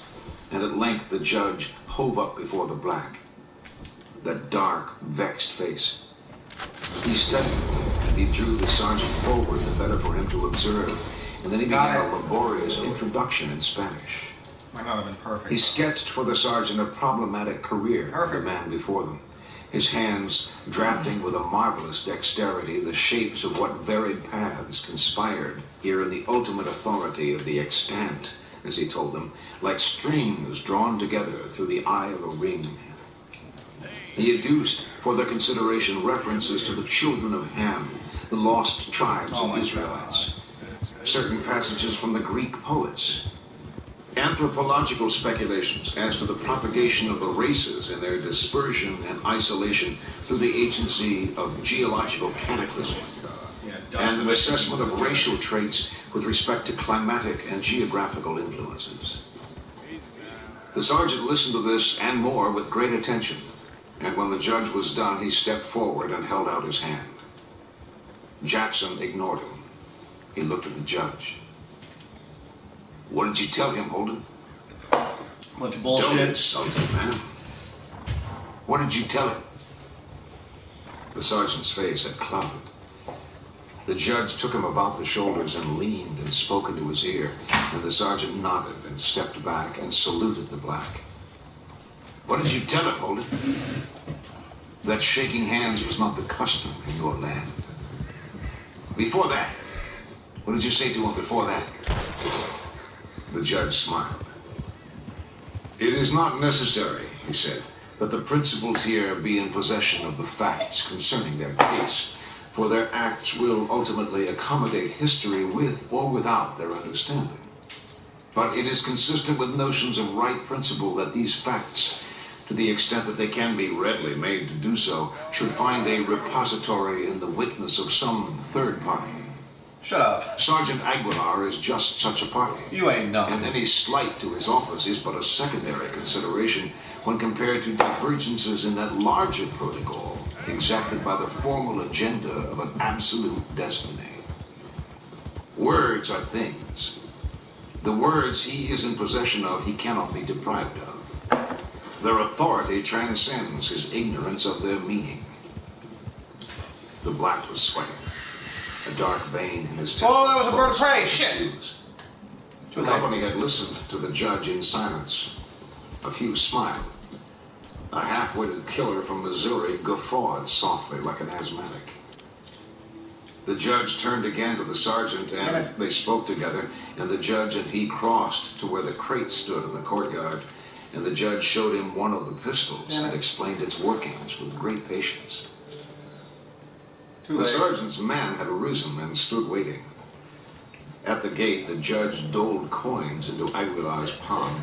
and at length the judge hove up before the black. That dark, vexed face. He studied, and he drew the sergeant forward the better for him to observe, and then he began a laborious introduction in Spanish. Might not have been perfect. He sketched for the sergeant a problematic career of the man before them, his hands drafting with a marvelous dexterity the shapes of what varied paths conspired here in the ultimate authority of the extant, as he told them, like strings drawn together through the eye of a ring. He adduced for their consideration references to the children of Ham, the lost tribes of Israelites, certain passages from the Greek poets, anthropological speculations as to the propagation of the races and their dispersion and isolation through the agency of geological cataclysm, and an assessment of racial traits with respect to climatic and geographical influences. The sergeant listened to this and more with great attention, and when the judge was done, he stepped forward and held out his hand. Jackson ignored him. He looked at the judge. What did you tell him, Holden? Bunch of bullshit. Don't insult him, man. What did you tell him? The sergeant's face had clouded. The judge took him about the shoulders and leaned and spoke into his ear, and the sergeant nodded and stepped back and saluted the black. What did you tell him, Holden? That shaking hands was not the custom in your land. Before that, what did you say to him before that? The judge smiled. It is not necessary, he said, that the principals here be in possession of the facts concerning their case, for their acts will ultimately accommodate history with or without their understanding. But it is consistent with notions of right principle that these facts, to the extent that they can be readily made to do so, should find a repository in the witness of some third party. Shut up. Sergeant Aguilar is just such a party. You ain't nothing. And any slight to his office is but a secondary consideration when compared to divergences in that larger protocol exacted by the formal agenda of an absolute destiny. Words are things. The words he is in possession of, he cannot be deprived of. Their authority transcends his ignorance of their meaning. The black was sweating. A dark vein in his temple. Oh, that was a bird of prey! Shit! The company had listened to the judge in silence. A few smiled. A half-witted killer from Missouri guffawed softly like an asthmatic. The judge turned again to the sergeant, and they spoke together, and the judge and he crossed to where the crate stood in the courtyard, and the judge showed him one of the pistols and explained its workings with great patience. The sergeant's men had arisen and stood waiting. At the gate, the judge doled coins into Aguilar's palm,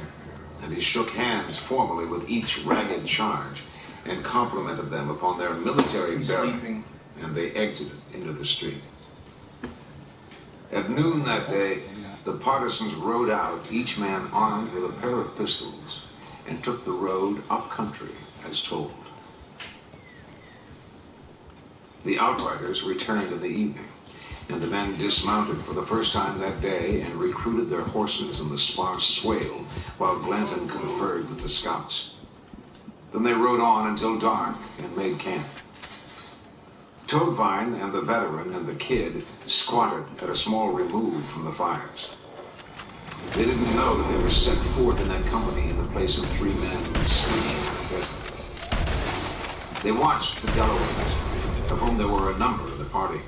and he shook hands formally with each ragged charge and complimented them upon their military bearing, and they exited into the street. At noon that day, the partisans rode out, each man armed with a pair of pistols, and took the road up country as told. The outriders returned in the evening, and the men dismounted for the first time that day and recruited their horses in the sparse swale while Glanton conferred with the scouts. Then they rode on until dark and made camp. Toadvine and the veteran and the kid squatted at a small remove from the fires. They didn't know that they were sent forth in that company in the place of 3 men sleeping in the desert. They watched the Delawares, of whom there were a number in the party,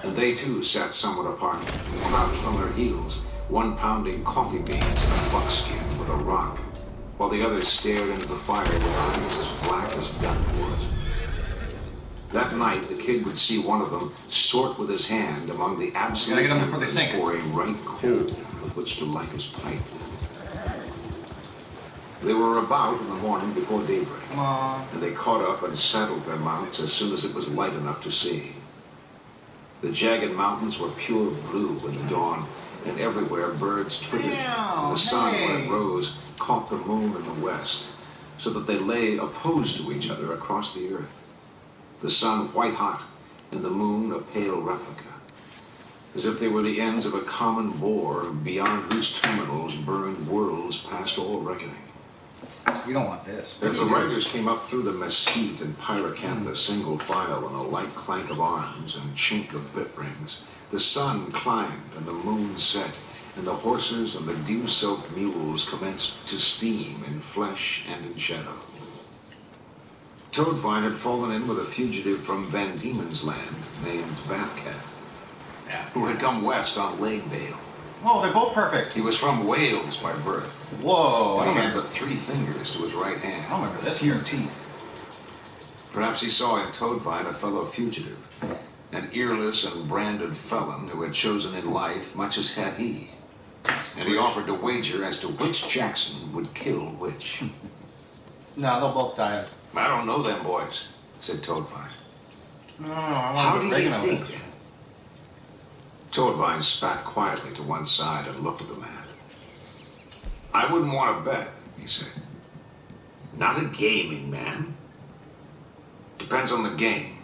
and they too sat somewhat apart, crouched on their heels, one pounding coffee beans in a buckskin with a rock, while the others stared into the fire with eyes as black as gun wood. That night, the kid would see one of them sort with his hand among the absolute evidence for a right coal with which to light his pipe. They were about in the morning before daybreak, and they caught up and saddled their mounts as soon as it was light enough to see. The jagged mountains were pure blue in the dawn, and everywhere birds twittered, and the sun, when it rose, caught the moon in the west, so that they lay opposed to each other across the earth. The sun white hot, and the moon a pale replica, as if they were the ends of a common bore beyond whose terminals burned worlds past all reckoning. You don't want this. As the riders came up through the mesquite and pyracantha single file in a light clank of arms and chink of bit rings, the sun climbed and the moon set, and the horses and the dew-soaked mules commenced to steam in flesh and in shadow. Toadvine had fallen in with a fugitive from Van Diemen's Land named Bathcat, who had come west on leg bail. Oh, they're both perfect. He was from Wales by birth. Whoa. And he had but 3 fingers to his right hand. I don't remember this. Few teeth. Perhaps he saw in Toadvine a fellow fugitive, an earless and branded felon who had chosen in life much as had he. And he offered to wager as to which Jackson would kill which. No, they'll both die. I don't know them boys, said Toadvine. No, I How want do to you regular think, then? Toadvine spat quietly to one side and looked at the man. I wouldn't want to bet, he said. Not a gaming man. Depends on the game.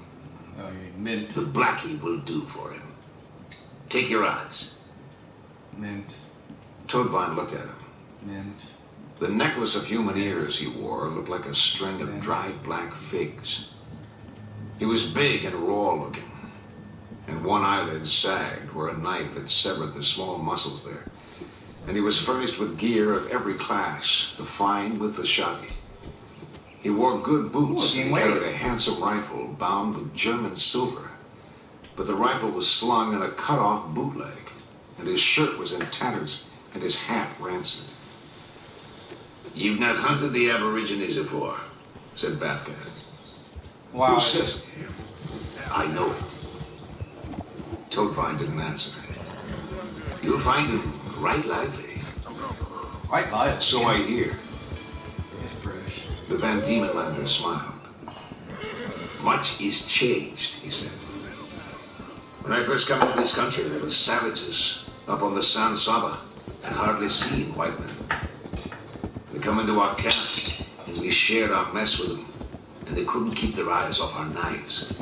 Oh, you mint. The blackie will do for him. Take your odds. Mint. Toadvine looked at him. Mint. The necklace of human ears he wore looked like a string of dried black figs. He was big and raw looking, and one eyelid sagged where a knife had severed the small muscles there. And he was furnished with gear of every class, the fine with the shoddy. He wore good boots and carried a handsome rifle bound with German silver, but the rifle was slung in a cut-off bootleg, and his shirt was in tatters and his hat rancid. You've not hunted the Aborigines before, said Bathcat. Wow. Who says it? I know it. Toadvine didn't answer. You'll find him right lively. Quite lively. So I hear. It's British. The Van Diemen Lander smiled. Much is changed, he said. When I first came into this country, there were savages up on the San Saba and hardly seen white men. They come into our camp, and we shared our mess with them, and they couldn't keep their eyes off our knives.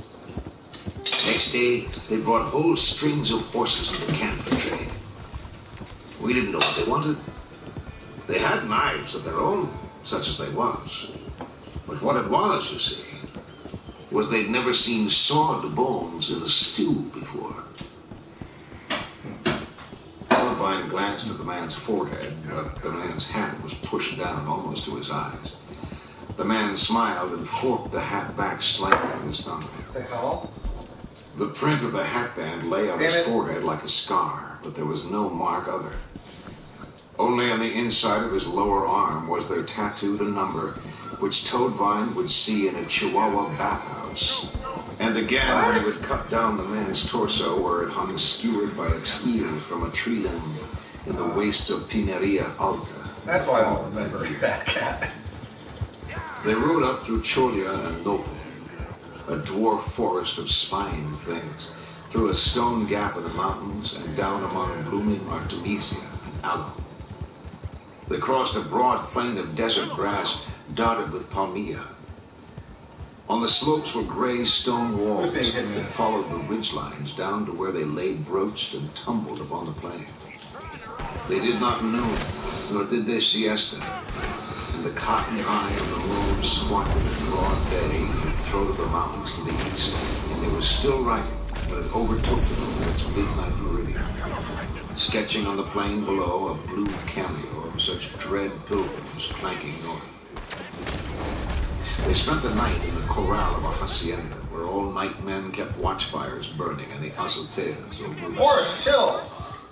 Next day, they brought whole strings of horses into camp to trade. We didn't know what they wanted. They had knives of their own, such as they was. But what it was, you see, was they'd never seen sawed bones in a stew before. Toadvine glanced at the man's forehead, but the man's hat was pushed down almost to his eyes. The man smiled and forked the hat back slightly with his thumb. The hell? The print of the hatband lay on his forehead like a scar, but there was no mark of it. Only on the inside of his lower arm was there tattooed a number, which Toadvine would see in a Chihuahua bathhouse. And again, when he would cut down the man's torso where it hung skewered by its heel from a tree limb in the wastes of Pineria Alta. That's why I don't remember Bathcat. They rode up through Cholia and Lope, a dwarf forest of spine things, through a stone gap in the mountains and down among blooming artemisia and aloe. They crossed a broad plain of desert grass dotted with palmilla. On the slopes were gray stone walls that followed the ridgelines down to where they lay broached and tumbled upon the plain. They did not know, nor did they siesta, and the cotton eye of the moon squatted in broad day in the throat of the mountains to the east, and it was still right when it overtook them in its midnight meridian, sketching on the plain below a blue cameo of such dread pilgrims clanking north. They spent the night in the corral of a hacienda, where all night men kept watchfires burning in the azoteas or roofs. Forrest, chill!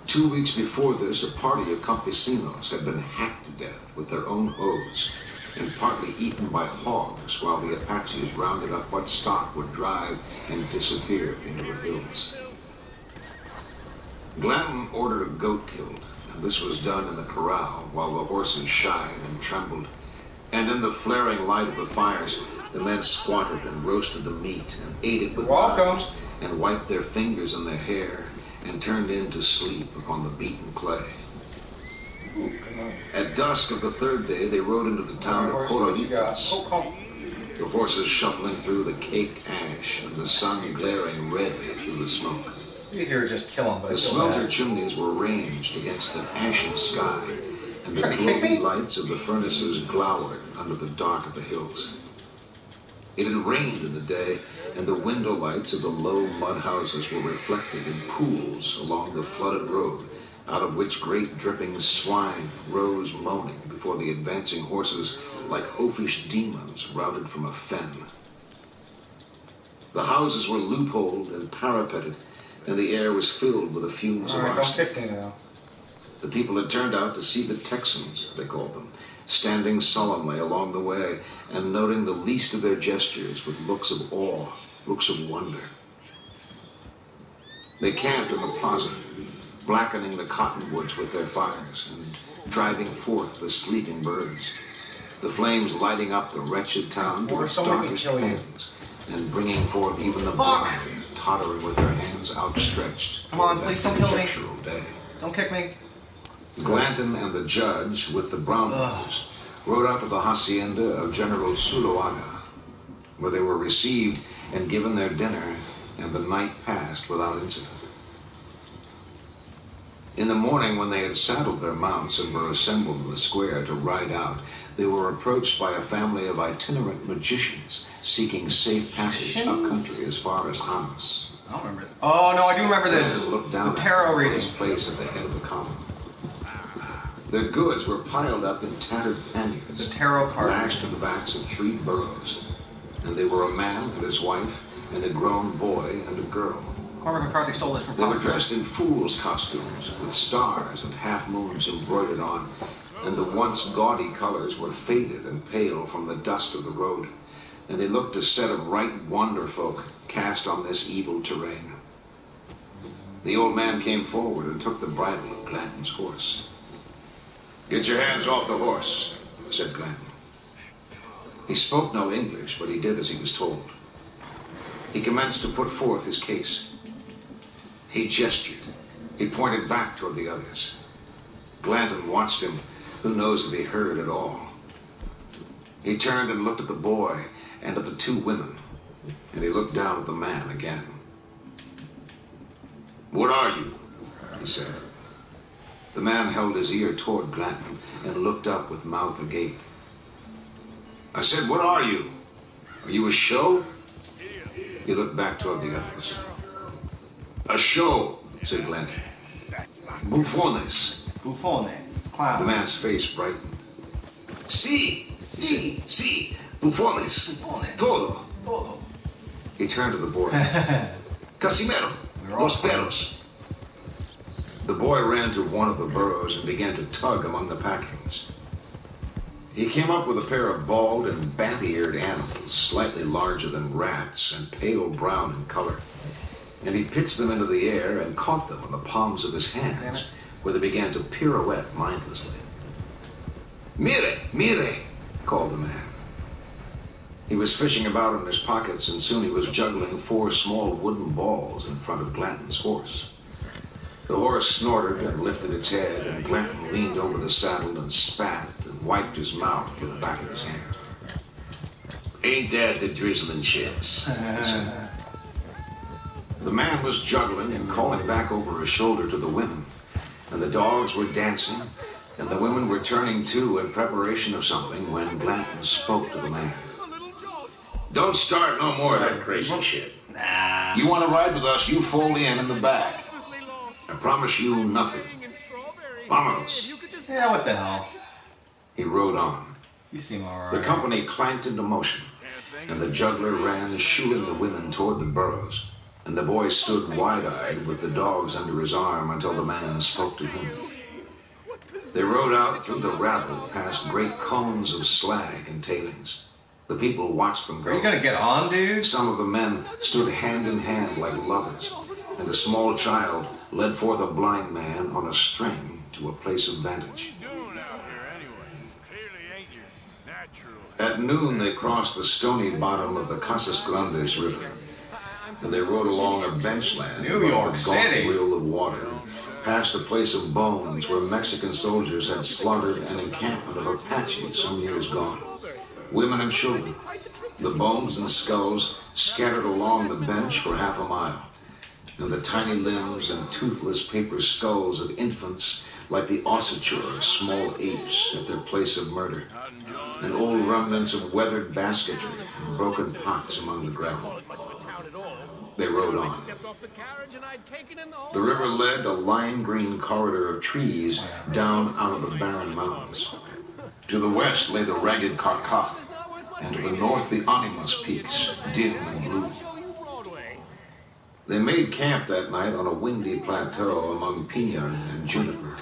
2 weeks before this, a party of campesinos had been hacked to death with their own hoes and partly eaten by hogs while the Apaches rounded up what stock would drive and disappear into the hills. Glanton ordered a goat killed, and this was done in the corral while the horses shied and trembled. And in the flaring light of the fires, the men squatted and roasted the meat and ate it with knives and wiped their fingers in their hair and turned in to sleep upon the beaten clay. At dusk of the third day, they rode into the town of Corralitos, the horses shuffling through the caked ash and the sun glaring redly through the smoke. Easier to just kill them, but the smelter chimneys were ranged against an ashen sky, and the glowing lights of the furnaces glowered under the dark of the hills. It had rained in the day, and the window lights of the low mud houses were reflected in pools along the flooded road, out of which great dripping swine rose moaning before the advancing horses like oafish demons routed from a fen. The houses were loopholed and parapeted, and the air was filled with the fumes of arsenic. Don't kick me now. The people had turned out to see the Texans, they called them, standing solemnly along the way and noting the least of their gestures with looks of awe, looks of wonder. They camped in the plaza, blackening the cottonwoods with their fires and driving forth the sleeping birds, the flames lighting up the wretched town to its darkest ends and bringing forth even the blind, tottering with their hands outstretched. Come on, please don't kill me. Day. Don't kick me. Glanton and the judge, with the brown brothers, rode out to the hacienda of General Zuloaga, where they were received and given their dinner, and the night passed without incident. In the morning, when they had saddled their mounts and were assembled in the square to ride out, they were approached by a family of itinerant magicians seeking safe passage up country as far as Hamas. I don't remember it. Oh, no, I do remember this. They looked down the tarot at reading. this place at the head of the common. Their goods were piled up in tattered panniers, The tarot card. lashed to the backs of 3 burros, and they were a man and his wife and a grown boy and a girl. Cormac McCarthy stole this from They were Pop dressed in fool's costumes with stars and half-moons embroidered on, and the once gaudy colors were faded and pale from the dust of the road, and they looked a set of right wonder folk cast on this evil terrain. The old man came forward and took the bridle of Glanton's horse. "Get your hands off the horse," said Glanton. He spoke no English, but he did as he was told. He commenced to put forth his case. He gestured. He pointed back toward the others. Glanton watched him. Who knows if he heard at all? He turned and looked at the boy and at the 2 women, and he looked down at the man again. "What are you?" he said. The man held his ear toward Glanton and looked up with mouth agape. "I said, what are you? Are you a show?" He looked back toward the others. "A show," said Glanton. "Bufones." Bufones. Clown. The man's face brightened. "Sí, sí, sí, bufones. Todo." Todo. He turned to the boy. "Casimiro, los perros." The boy ran to one of the burros and began to tug among the packings. He came up with a pair of bald and bat-eared animals, slightly larger than rats and pale brown in color, and he pitched them into the air and caught them in the palms of his hands, where they began to pirouette mindlessly. "Mire, mire," called the man. He was fishing about in his pockets, and soon he was juggling 4 small wooden balls in front of Glanton's horse. The horse snorted and lifted its head, and Glanton leaned over the saddle and spat and wiped his mouth with the back of his hand. "Ain't that the drizzling shits?" he said. The man was juggling and calling back over his shoulder to the women, and the dogs were dancing, and the women were turning to in preparation of something when Glanton spoke to the man. "Don't start no more of that crazy shit. Nah. You want to ride with us, you fold in the back. I promise you nothing. Vámonos." Yeah, what the hell? He rode on. You seem alright. The company clanked into motion, and the juggler ran shooing the women toward the burros, and the boy stood wide-eyed with the dogs under his arm until the man spoke to him. They rode out through the rabble past great cones of slag and tailings. The people watched them go. Are you gonna get on, dude? Some of the men stood hand in hand like lovers, and a small child led forth a blind man on a string to a place of vantage. What are you doing out here anyway? Clearly ain't your natural. At noon, they crossed the stony bottom of the Casas Grandes River, and they rode along a benchland New above York the City. gaunt wheel of water, past a place of bones where Mexican soldiers had slaughtered an encampment of Apaches some years gone. Women and children, the bones and skulls scattered along the bench for half a mile, and the tiny limbs and toothless paper skulls of infants like the ossature of small apes at their place of murder, and old remnants of weathered basketry and broken pots among the gravel. They rode on. The river led a lime green corridor of trees down out of the barren mountains. To the west lay the ragged Karkah, and to the north the Animas peaks, dim and blue. They made camp that night on a windy plateau among piñon and juniper,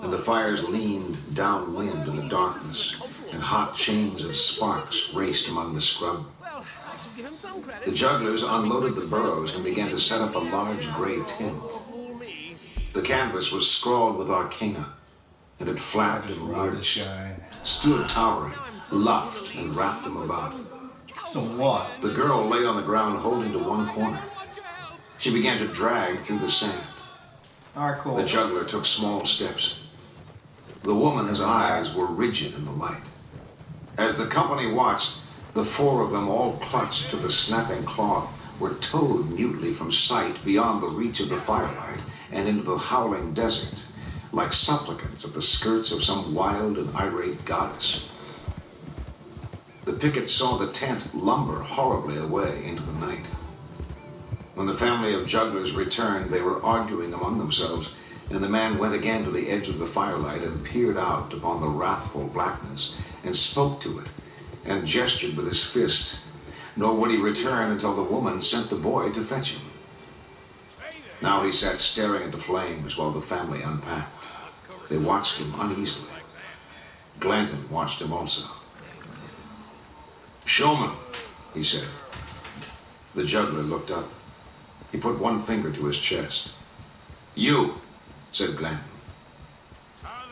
and the fires leaned downwind in the darkness, and hot chains of sparks raced among the scrub. The jugglers unloaded the burros and began to set up a large gray tent. The canvas was scrawled with arcana, and it flapped and lurched, stood towering, luffed, and wrapped them about. So what? The girl lay on the ground holding to one corner. She began to drag through the sand. Alright, cool. The juggler took small steps. The woman's eyes were rigid in the light. As the company watched, the four of them, all clutched to the snapping cloth, were towed mutely from sight beyond the reach of the firelight and into the howling desert, like supplicants at the skirts of some wild and irate goddess. The pickets saw the tent lumber horribly away into the night. When the family of jugglers returned, they were arguing among themselves, and the man went again to the edge of the firelight and peered out upon the wrathful blackness and spoke to it and gestured with his fist, nor would he return until the woman sent the boy to fetch him. Now he sat staring at the flames while the family unpacked. They watched him uneasily. Glanton watched him also. "Showman," he said. The juggler looked up. He put one finger to his chest. "You," said Glanton.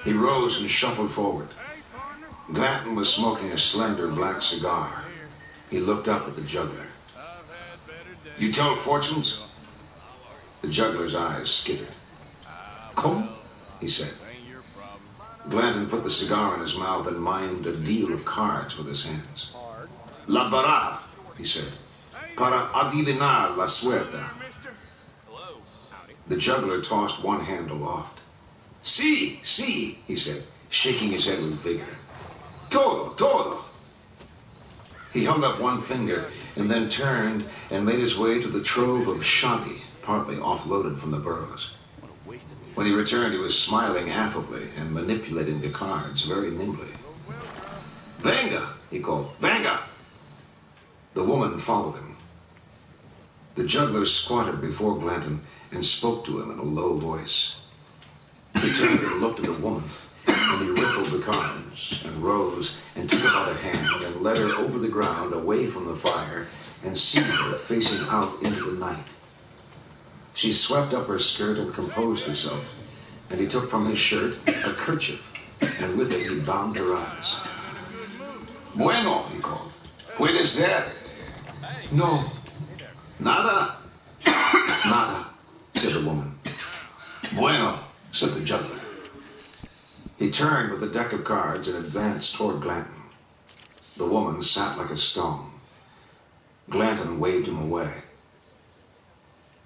He rose and shuffled forward. Glanton was smoking a slender black cigar. He looked up at the juggler. "You tell fortunes?" The juggler's eyes skittered. "Come," he said. Glanton put the cigar in his mouth and mimed a deal of cards with his hands. "La baraja," he said, "para adivinar la suerte." The juggler tossed one hand aloft. "Sí, sí," he said, shaking his head with vigor. "Todo, todo." He held up one finger and then turned and made his way to the trove of shanty, partly offloaded from the burros. When he returned, he was smiling affably and manipulating the cards very nimbly. "Venga," he called. "Venga." The woman followed him. The juggler squatted before Glanton and spoke to him in a low voice. He turned and looked at the woman, and he riffled the cards and rose and took her by the hand and led her over the ground away from the fire and seated her facing out into the night. She swept up her skirt and composed herself, and he took from his shirt a kerchief, and with it he bound her eyes. "Bueno," he called. "Puedes ver?" "No." "Nada?" "Nada," said the woman. "Bueno," said the juggler. He turned with the deck of cards and advanced toward Glanton. The woman sat like a stone. Glanton waved him away.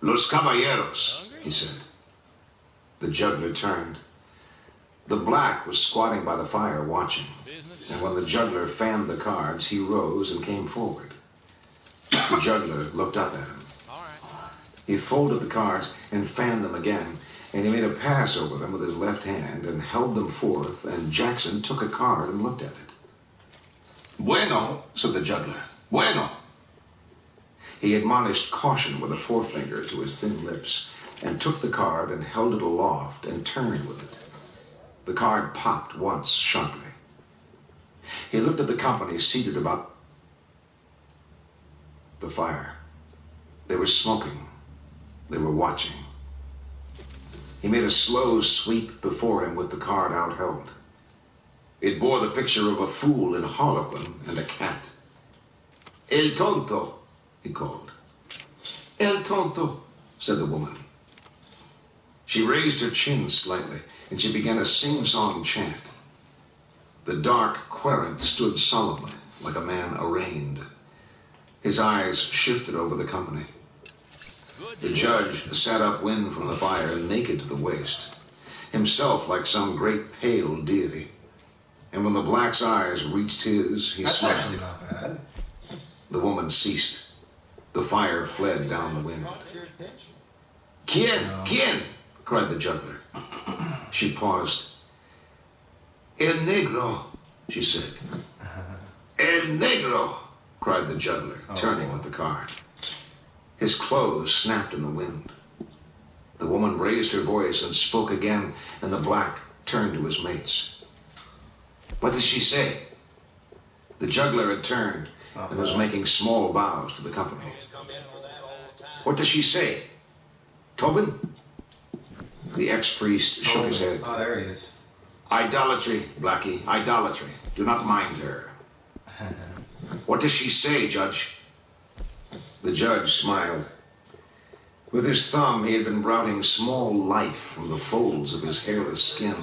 "Los caballeros," he said. The juggler turned. The black was squatting by the fire watching, and when the juggler fanned the cards, he rose and came forward. The juggler looked up at him. He folded the cards and fanned them again, and he made a pass over them with his left hand and held them forth, and Jackson took a card and looked at it. "Bueno," said the juggler. "Bueno." He admonished caution with a forefinger to his thin lips, and took the card and held it aloft and turned with it. The card popped once sharply. He looked at the company seated about the fire. They were smoking. They were watching. He made a slow sweep before him with the card outheld. It bore the picture of a fool in harlequin and a cat. "El tonto," he called. "El tonto," said the woman. She raised her chin slightly, and she began a sing-song chant. The dark querent stood solemnly, like a man arraigned. His eyes shifted over the company. The judge sat upwind from the fire, naked to the waist. himself like some great pale deity. And when the black's eyes reached his, he That's smiled. actually not bad. The woman ceased. The fire fled down the wind. "Quien? No. Quien?" cried the juggler. She paused. "El negro," she said. "El negro," cried the juggler, turning with the card. His clothes snapped in the wind. The woman raised her voice and spoke again, and the black turned to his mates. "What does she say?" The juggler had turned and was making small bows to the company. "What does she say? Tobin?" The ex-priest shook his head. Oh, there he is. "Idolatry, Blackie, idolatry. Do not mind her." "What does she say, Judge?" The judge smiled. With his thumb, he had been routing small life from the folds of his hairless skin,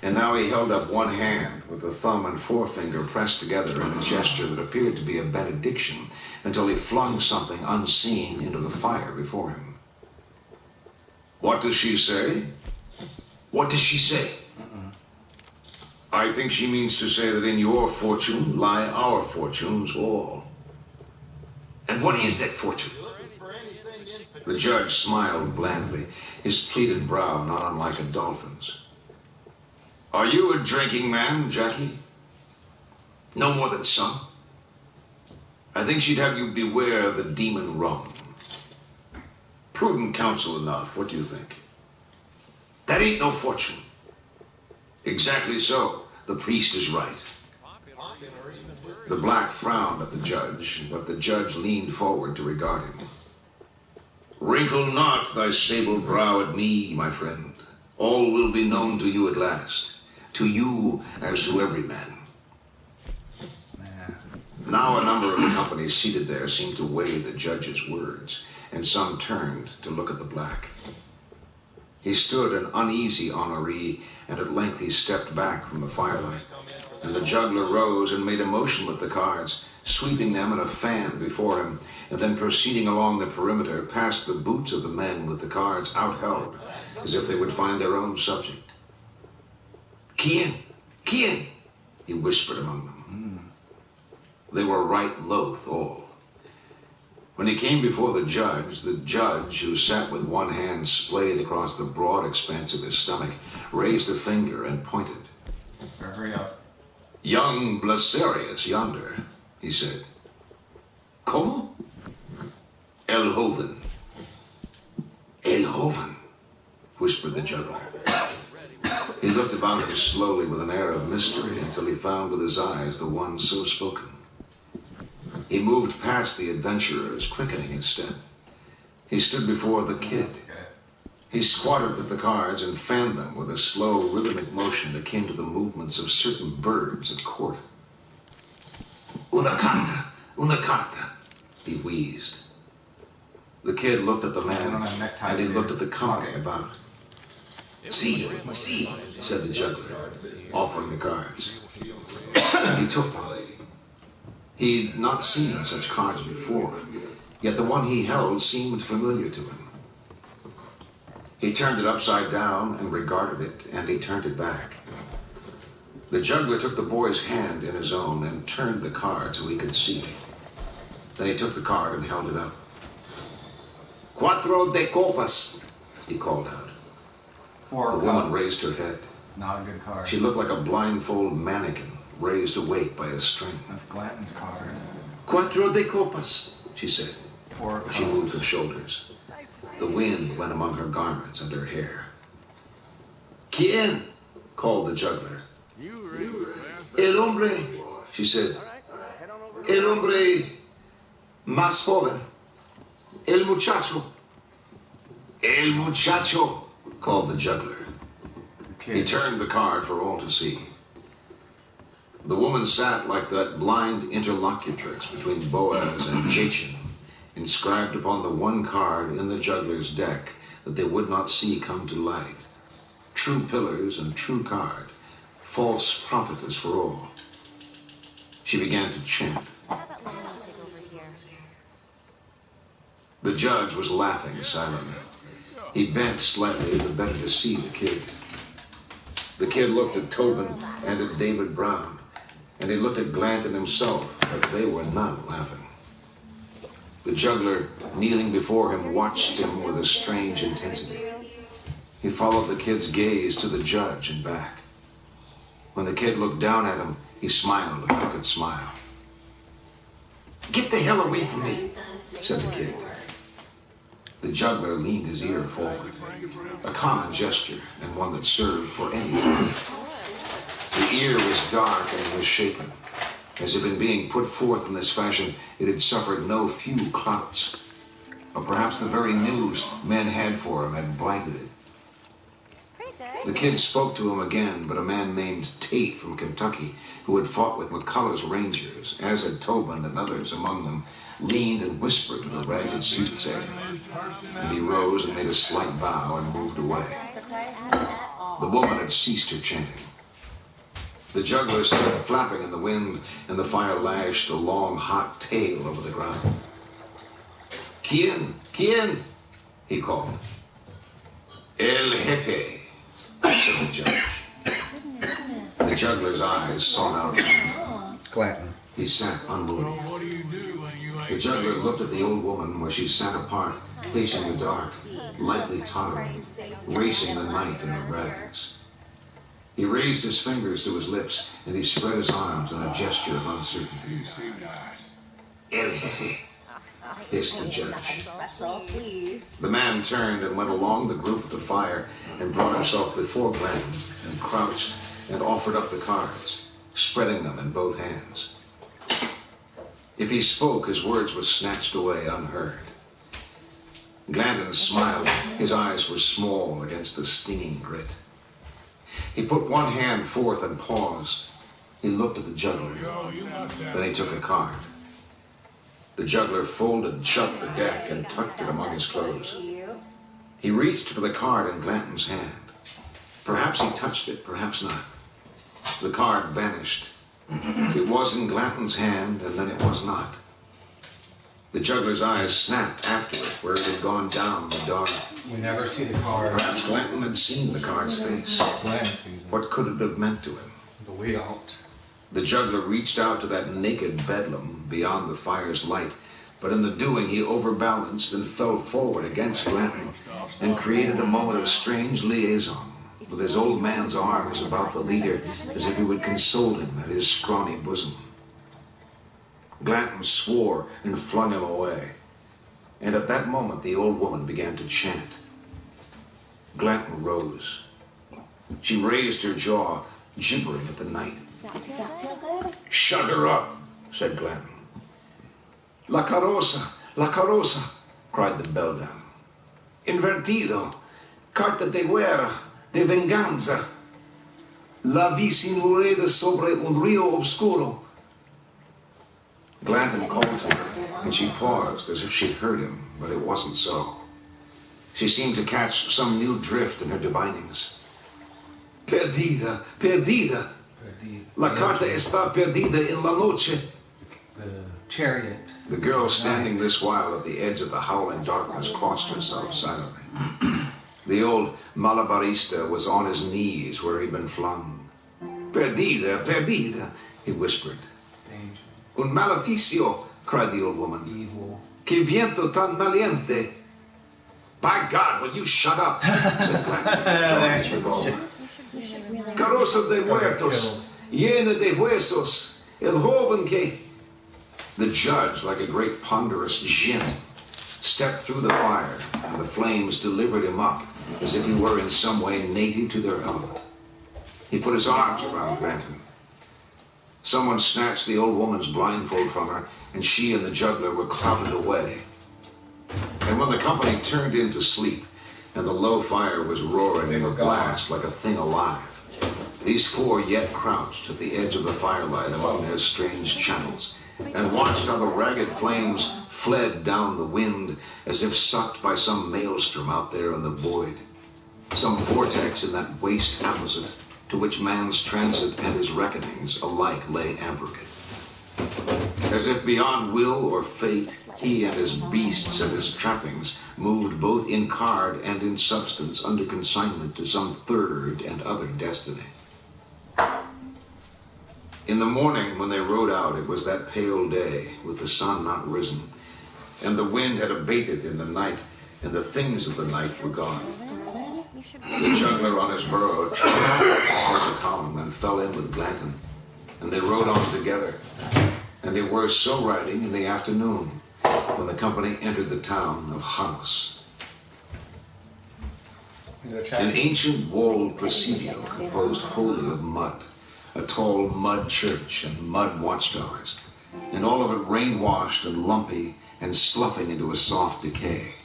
and now he held up one hand with the thumb and forefinger pressed together in a gesture that appeared to be a benediction until he flung something unseen into the fire before him. "What does she say? What does she say?" "I think she means to say that in your fortune lie our fortunes all." "And what is that fortune?" The judge smiled blandly, his pleated brow not unlike a dolphin's. "Are you a drinking man, Jackie?" "No more than some." "I think she'd have you beware of the demon rum." "Prudent counsel enough. What do you think?" "That ain't no fortune." "Exactly so. The priest is right." The black frowned at the judge, but the judge leaned forward to regard him. "Wrinkle not thy sable brow at me, my friend. All will be known to you at last. To you as to every man. Now a number of the company seated there seemed to weigh the judge's words, and some turned to look at the black. He stood an uneasy honoree, and at length he stepped back from the firelight, and the juggler rose and made a motion with the cards, sweeping them in a fan before him, and then proceeding along the perimeter past the boots of the men with the cards outheld, as if they would find their own subject. "Quien? Quien?" he whispered among them. They were right loath, all. When he came before the judge, who sat with one hand splayed across the broad expanse of his stomach, raised a finger and pointed. Hurry up. "Young Blasarius yonder," he said. "Como?" "El Joven." "El Joven," whispered the juggler. He looked about him slowly with an air of mystery until he found with his eyes the one so spoken. He moved past the adventurers, quickening his step. He stood before the kid. He squatted with the cards and fanned them with a slow, rhythmic motion akin to the movements of certain birds at court. "Una carta," he wheezed. The kid looked at the man, and he looked at the company about. "See," said the juggler, offering the cards. He took one. He'd not seen such cards before, yet the one he held seemed familiar to him. He turned it upside down and regarded it, and he turned it back. The juggler took the boy's hand in his own and turned the card so he could see. Then he took the card and held it up. "Cuatro de copas," he called out. Four The cups. woman raised her head. Not a good card. She looked like a blindfold mannequin raised awake by a string. That's Glanton's card. "Cuatro de copas," she said. Four She cups. moved her shoulders. The wind went among her garments and her hair. "Quien?" called the juggler. You read "El hombre," she said. "El hombre más joven. El muchacho." "El muchacho," called the juggler. He turned the card for all to see. The woman sat like that blind interlocutrix between Boaz and Jachin, inscribed upon the one card in the juggler's deck that they would not see come to light. True pillars and true card, false prophetess for all. She began to chant. How about Lionel take over here? The judge was laughing silently. He bent slightly the better to see the kid. The kid looked at Tobin and at David Brown, and he looked at Glanton himself, but they were not laughing. The juggler, kneeling before him, watched him with a strange intensity. He followed the kid's gaze to the judge and back. When the kid looked down at him, he smiled a crooked smile. "Get the hell away from me," said the kid. The juggler leaned his ear forward, a common gesture and one that served for any time. The ear was dark and misshapen, as if in being put forth in this fashion it had suffered no few clouts. Or perhaps the very news men had for him had blighted it. The kid spoke to him again, but a man named Tate from Kentucky, who had fought with McCullough's Rangers, as had Tobin and others among them, leaned and whispered to the ragged soothsayer. And he rose and made a slight bow and moved away. The woman had ceased her chanting. The juggler stood flapping in the wind, and the fire lashed a long, hot tail over the ground. "Quien? Quien?" he called. "El Jefe," said the judge. The juggler's eyes sought out Glanton. He sat unmoving. What do you do when you ain't The juggler looked at the old woman where she sat apart, facing the dark, lightly tottering, racing the night in her rags. He raised his fingers to his lips, and he spread his arms in a gesture of uncertainty. You seem nice. "El Jefe," hissed the judge. Please. The man turned and went along the group at the fire and brought himself before Glanton and crouched and offered up the cards, spreading them in both hands. If he spoke, his words were snatched away unheard. Glanton smiled. His eyes were small against the stinging grit. He put one hand forth and paused. He looked at the juggler. Then he took a card. The juggler folded shut the deck and tucked it among his clothes. He reached for the card in Glanton's hand. Perhaps he touched it, perhaps not. The card vanished. It was in Glanton's hand, and then it was not. The juggler's eyes snapped after it, where it had gone down the dark. We never see the card. Perhaps Glanton had seen the card's face. Glenn sees it, What could it have meant to him? but we don't. The juggler reached out to that naked bedlam beyond the fire's light, but in the doing he overbalanced and fell forward against Glanton and created a moment of strange liaison, with his old man's arms about the leader as if he would console him at his scrawny bosom. Glanton swore and flung him away, and at that moment the old woman began to chant. Glanton rose. She raised her jaw, gibbering at the night. Does that feel good? "Shut her up," said Glanton. La carroza, cried the beldam. "Invertido, carta de guerra, de venganza. La vi sinureda sobre un rio obscuro." Glanton called to her, and she paused as if she'd heard him, but it wasn't so. She seemed to catch some new drift in her divinings. "Perdida, perdida. La carta está perdida en la noche." The chariot. The girl standing this while at the edge of the howling darkness crossed herself silently. The old malabarista was on his knees where he'd been flung. "Perdida, perdida," he whispered. Danger. "Un maleficio," cried the old woman. Evil. "Que viento tan valiente." "By God, will you shut up?" said Glanton, throwing his revolver. "Carroza de muertos, llena de huesos, el joven que..." The judge, like a great ponderous djinn, stepped through the fire, and the flames delivered him up as if he were in some way native to their element. He put his arms around Glanton. Someone snatched the old woman's blindfold from her, and she and the juggler were clouted away. And when the company turned in to sleep, and the low fire was roaring in a blast like a thing alive, these four yet crouched at the edge of the firelight among their strange chattels, and watched how the ragged flames fled down the wind as if sucked by some maelstrom out there in the void, some vortex in that waste apposite to which man's transit and his reckonings alike lay abrogate. As if beyond will or fate, he and his beasts and his trappings moved both in card and in substance under consignment to some third and other destiny. In the morning when they rode out, it was that pale day, with the sun not risen, and the wind had abated in the night, and the things of the night were gone. The juggler on his burro trotted towards the column and fell in with Glanton, and they rode on together. And they were so riding in the afternoon when the company entered the town of Hanos. An ancient walled presidio composed wholly of mud, a tall mud church and mud watchtowers, and all of it rain-washed and lumpy and sloughing into a soft decay.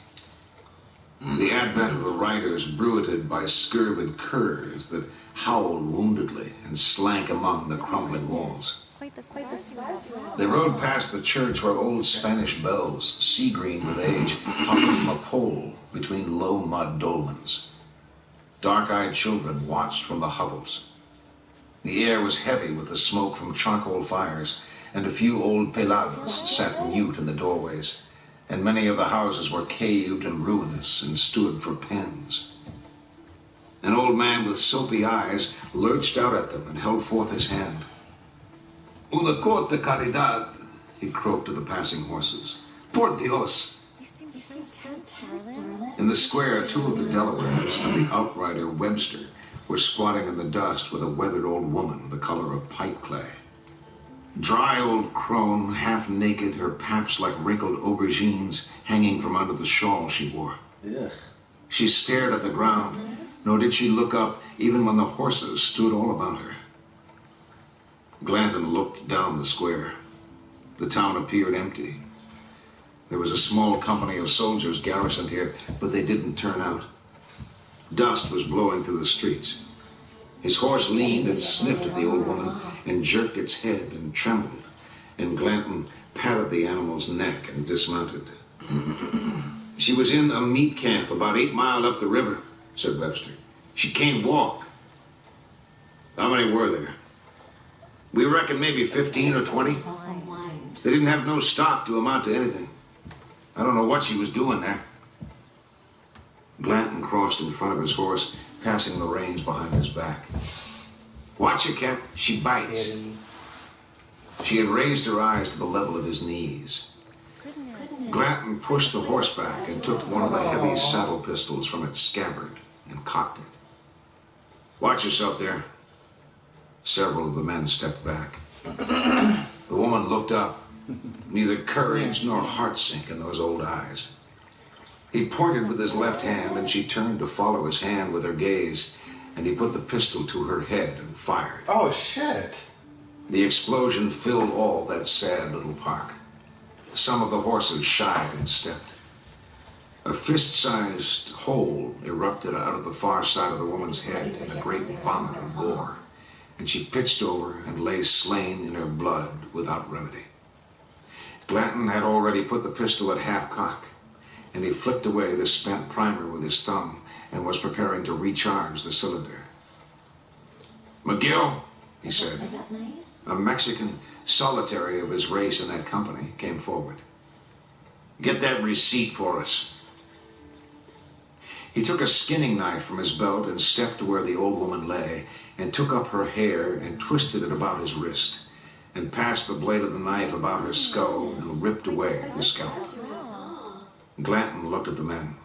The advent of the riders bruited by scurved curs that howled woundedly and slank among the crumbling walls. They rode past the church where old Spanish bells, sea-green with age, hung from a pole between low mud dolmens. Dark-eyed children watched from the hovels. The air was heavy with the smoke from charcoal fires, and a few old pelados sat mute in the doorways, and many of the houses were caved and ruinous and stood for pens. An old man with soapy eyes lurched out at them and held forth his hand. "Una corta caridad," he croaked to the passing horses. "Por Dios." You seem tense, Harlan. In the square, two of the Delawares and the outrider Webster were squatting in the dust with a weathered old woman the color of pipe clay. Dry old crone, half naked, her paps like wrinkled aubergines hanging from under the shawl she wore. Yeah. She stared at the ground, nor did she look up even when the horses stood all about her. Glanton looked down the square. The town appeared empty. There was a small company of soldiers garrisoned here, but they didn't turn out. Dust was blowing through the streets. His horse leaned and sniffed at the old woman and jerked its head and trembled, and Glanton patted the animal's neck and dismounted. "She was in a meat camp about 8 miles up the river," said Webster. "She can't walk." "How many were there?" "We reckon maybe 15 or 20. They didn't have no stock to amount to anything. I don't know what she was doing there." Glanton crossed in front of his horse, passing the reins behind his back. "Watch her, Cap. She bites." She had raised her eyes to the level of his knees. Glanton pushed the horse back and took one of the heavy saddle pistols from its scabbard and cocked it. "Watch yourself there." Several of the men stepped back. The woman looked up. Neither courage nor heart sink in those old eyes. He pointed with his left hand, and she turned to follow his hand with her gaze, and he put the pistol to her head and fired. Oh, shit. The explosion filled all that sad little park. Some of the horses shied and stepped. A fist-sized hole erupted out of the far side of the woman's head in a great vomit of gore, and she pitched over and lay slain in her blood without remedy. Glanton had already put the pistol at half-cock, and he flicked away the spent primer with his thumb and was preparing to recharge the cylinder. "McGill," he said. Is that nice? A Mexican, solitary of his race in that company, came forward. "Get that receipt for us." He took a skinning knife from his belt and stepped to where the old woman lay and took up her hair and twisted it about his wrist and passed the blade of the knife about her skull and ripped away the scalp. Glanton looked at the men.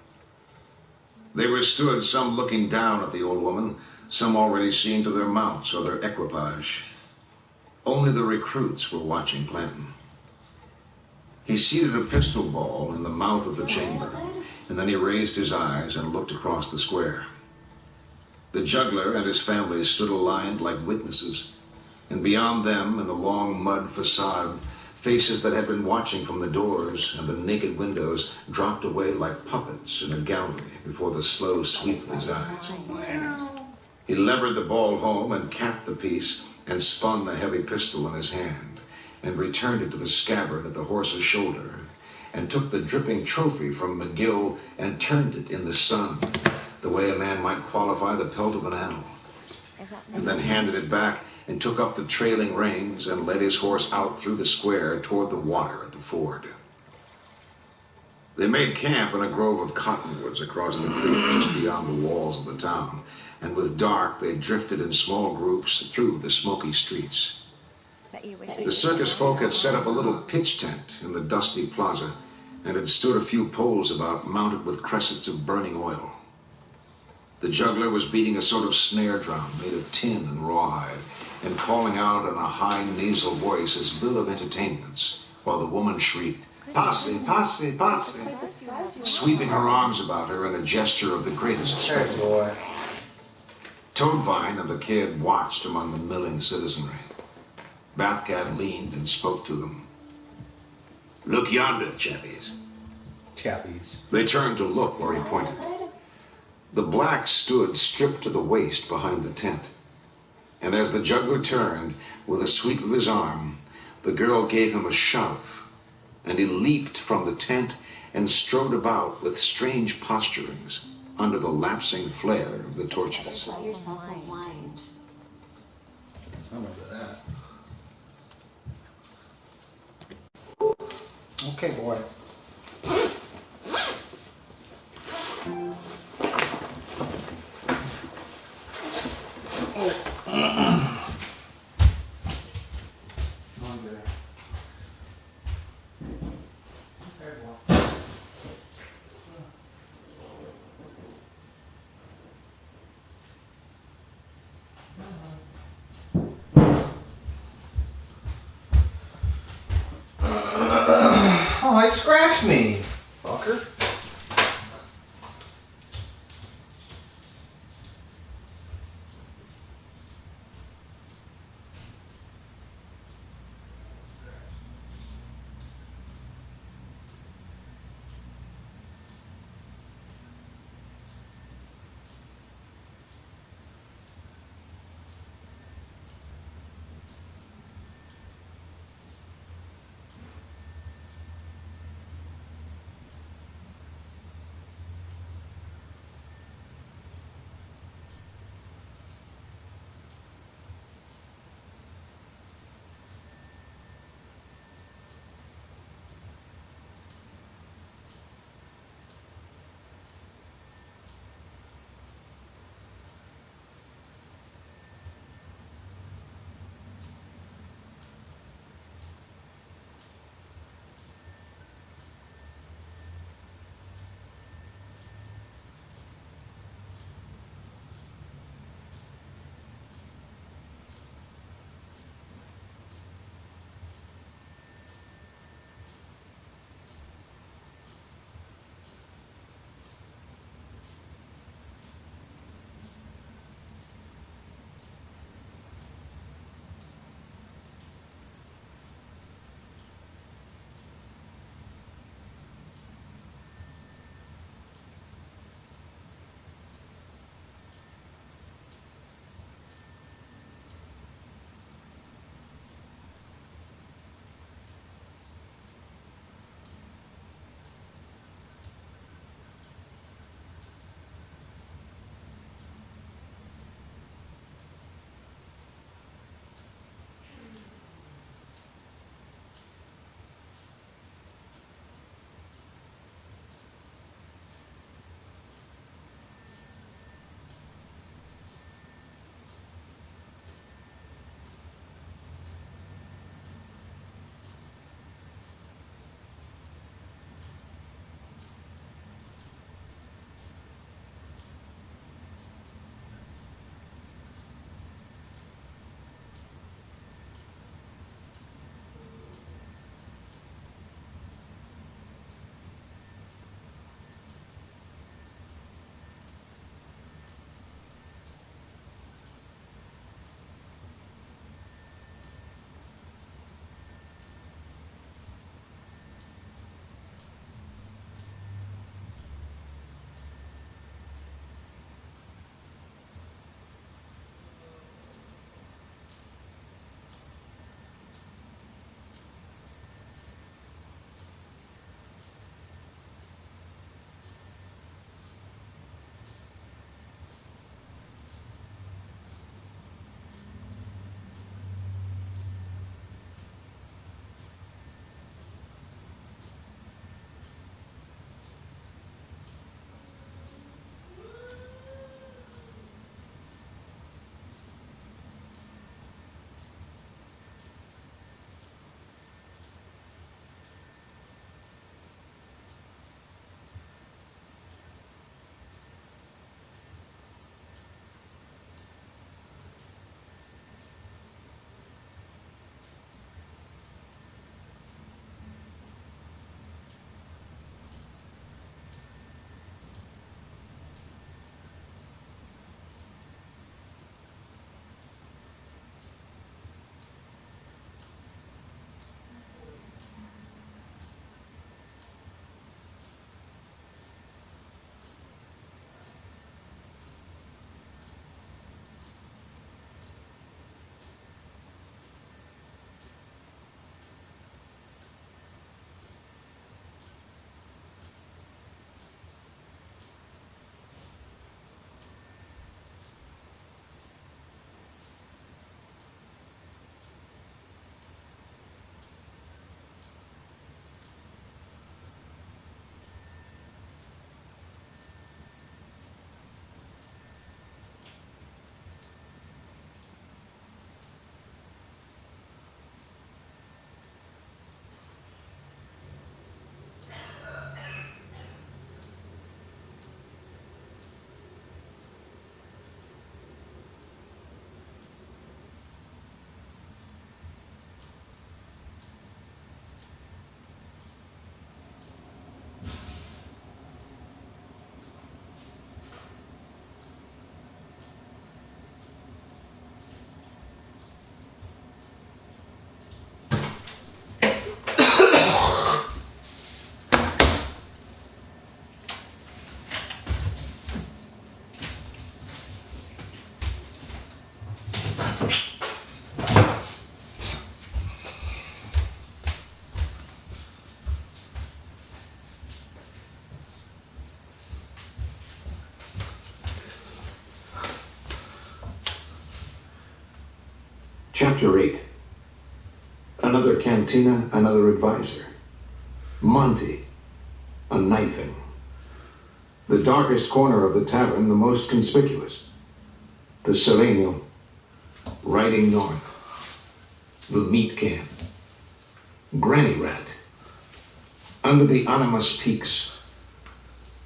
They were stood, some looking down at the old woman, some already seeing to their mounts or their equipage. Only the recruits were watching Glanton. He seated a pistol ball in the mouth of the chamber, and then he raised his eyes and looked across the square. The juggler and his family stood aligned like witnesses, and beyond them, in the long mud facade, faces that had been watching from the doors and the naked windows dropped away like puppets in a gallery before the slow sweep of his eyes. He levered the ball home and capped the piece and spun the heavy pistol in his hand and returned it to the scabbard at the horse's shoulder and took the dripping trophy from McGill and turned it in the sun, the way a man might qualify the pelt of an animal, and then handed it back and took up the trailing reins and led his horse out through the square toward the water at the ford. They made camp in a grove of cottonwoods across the creek just beyond the walls of the town, and with dark they drifted in small groups through the smoky streets. The circus folk had set up a little pitch tent in the dusty plaza and had stood a few poles about mounted with cressets of burning oil. The juggler was beating a sort of snare drum made of tin and rawhide and calling out in a high nasal voice his bill of entertainments, while the woman shrieked, "Posse, posse, posse," sweeping her arms about her in a gesture of the greatest spectacle. Toadvine and the kid watched among the milling citizenry. Bathcat leaned and spoke to them. "Look yonder, chappies." Chappies. They turned to look where he pointed. The black stood stripped to the waist behind the tent. And as the juggler turned, with a sweep of his arm, the girl gave him a shove, and he leaped from the tent and strode about with strange posturings under the lapsing flare of the torches. Just let yourself unwind. I remember that. Okay, boy. Oh, he scratched me, fucker. Chapter 8. Another cantina, another advisor. Monty, a knifing. The darkest corner of the tavern, the most conspicuous. The Serenio, riding north. The meat camp. Granny Rat. Under the Animus Peaks.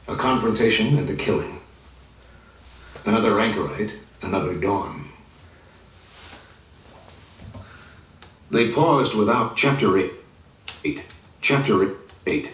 A confrontation and a killing. Another anchorite, another dawn. They paused without Chapter 8. Chapter 8.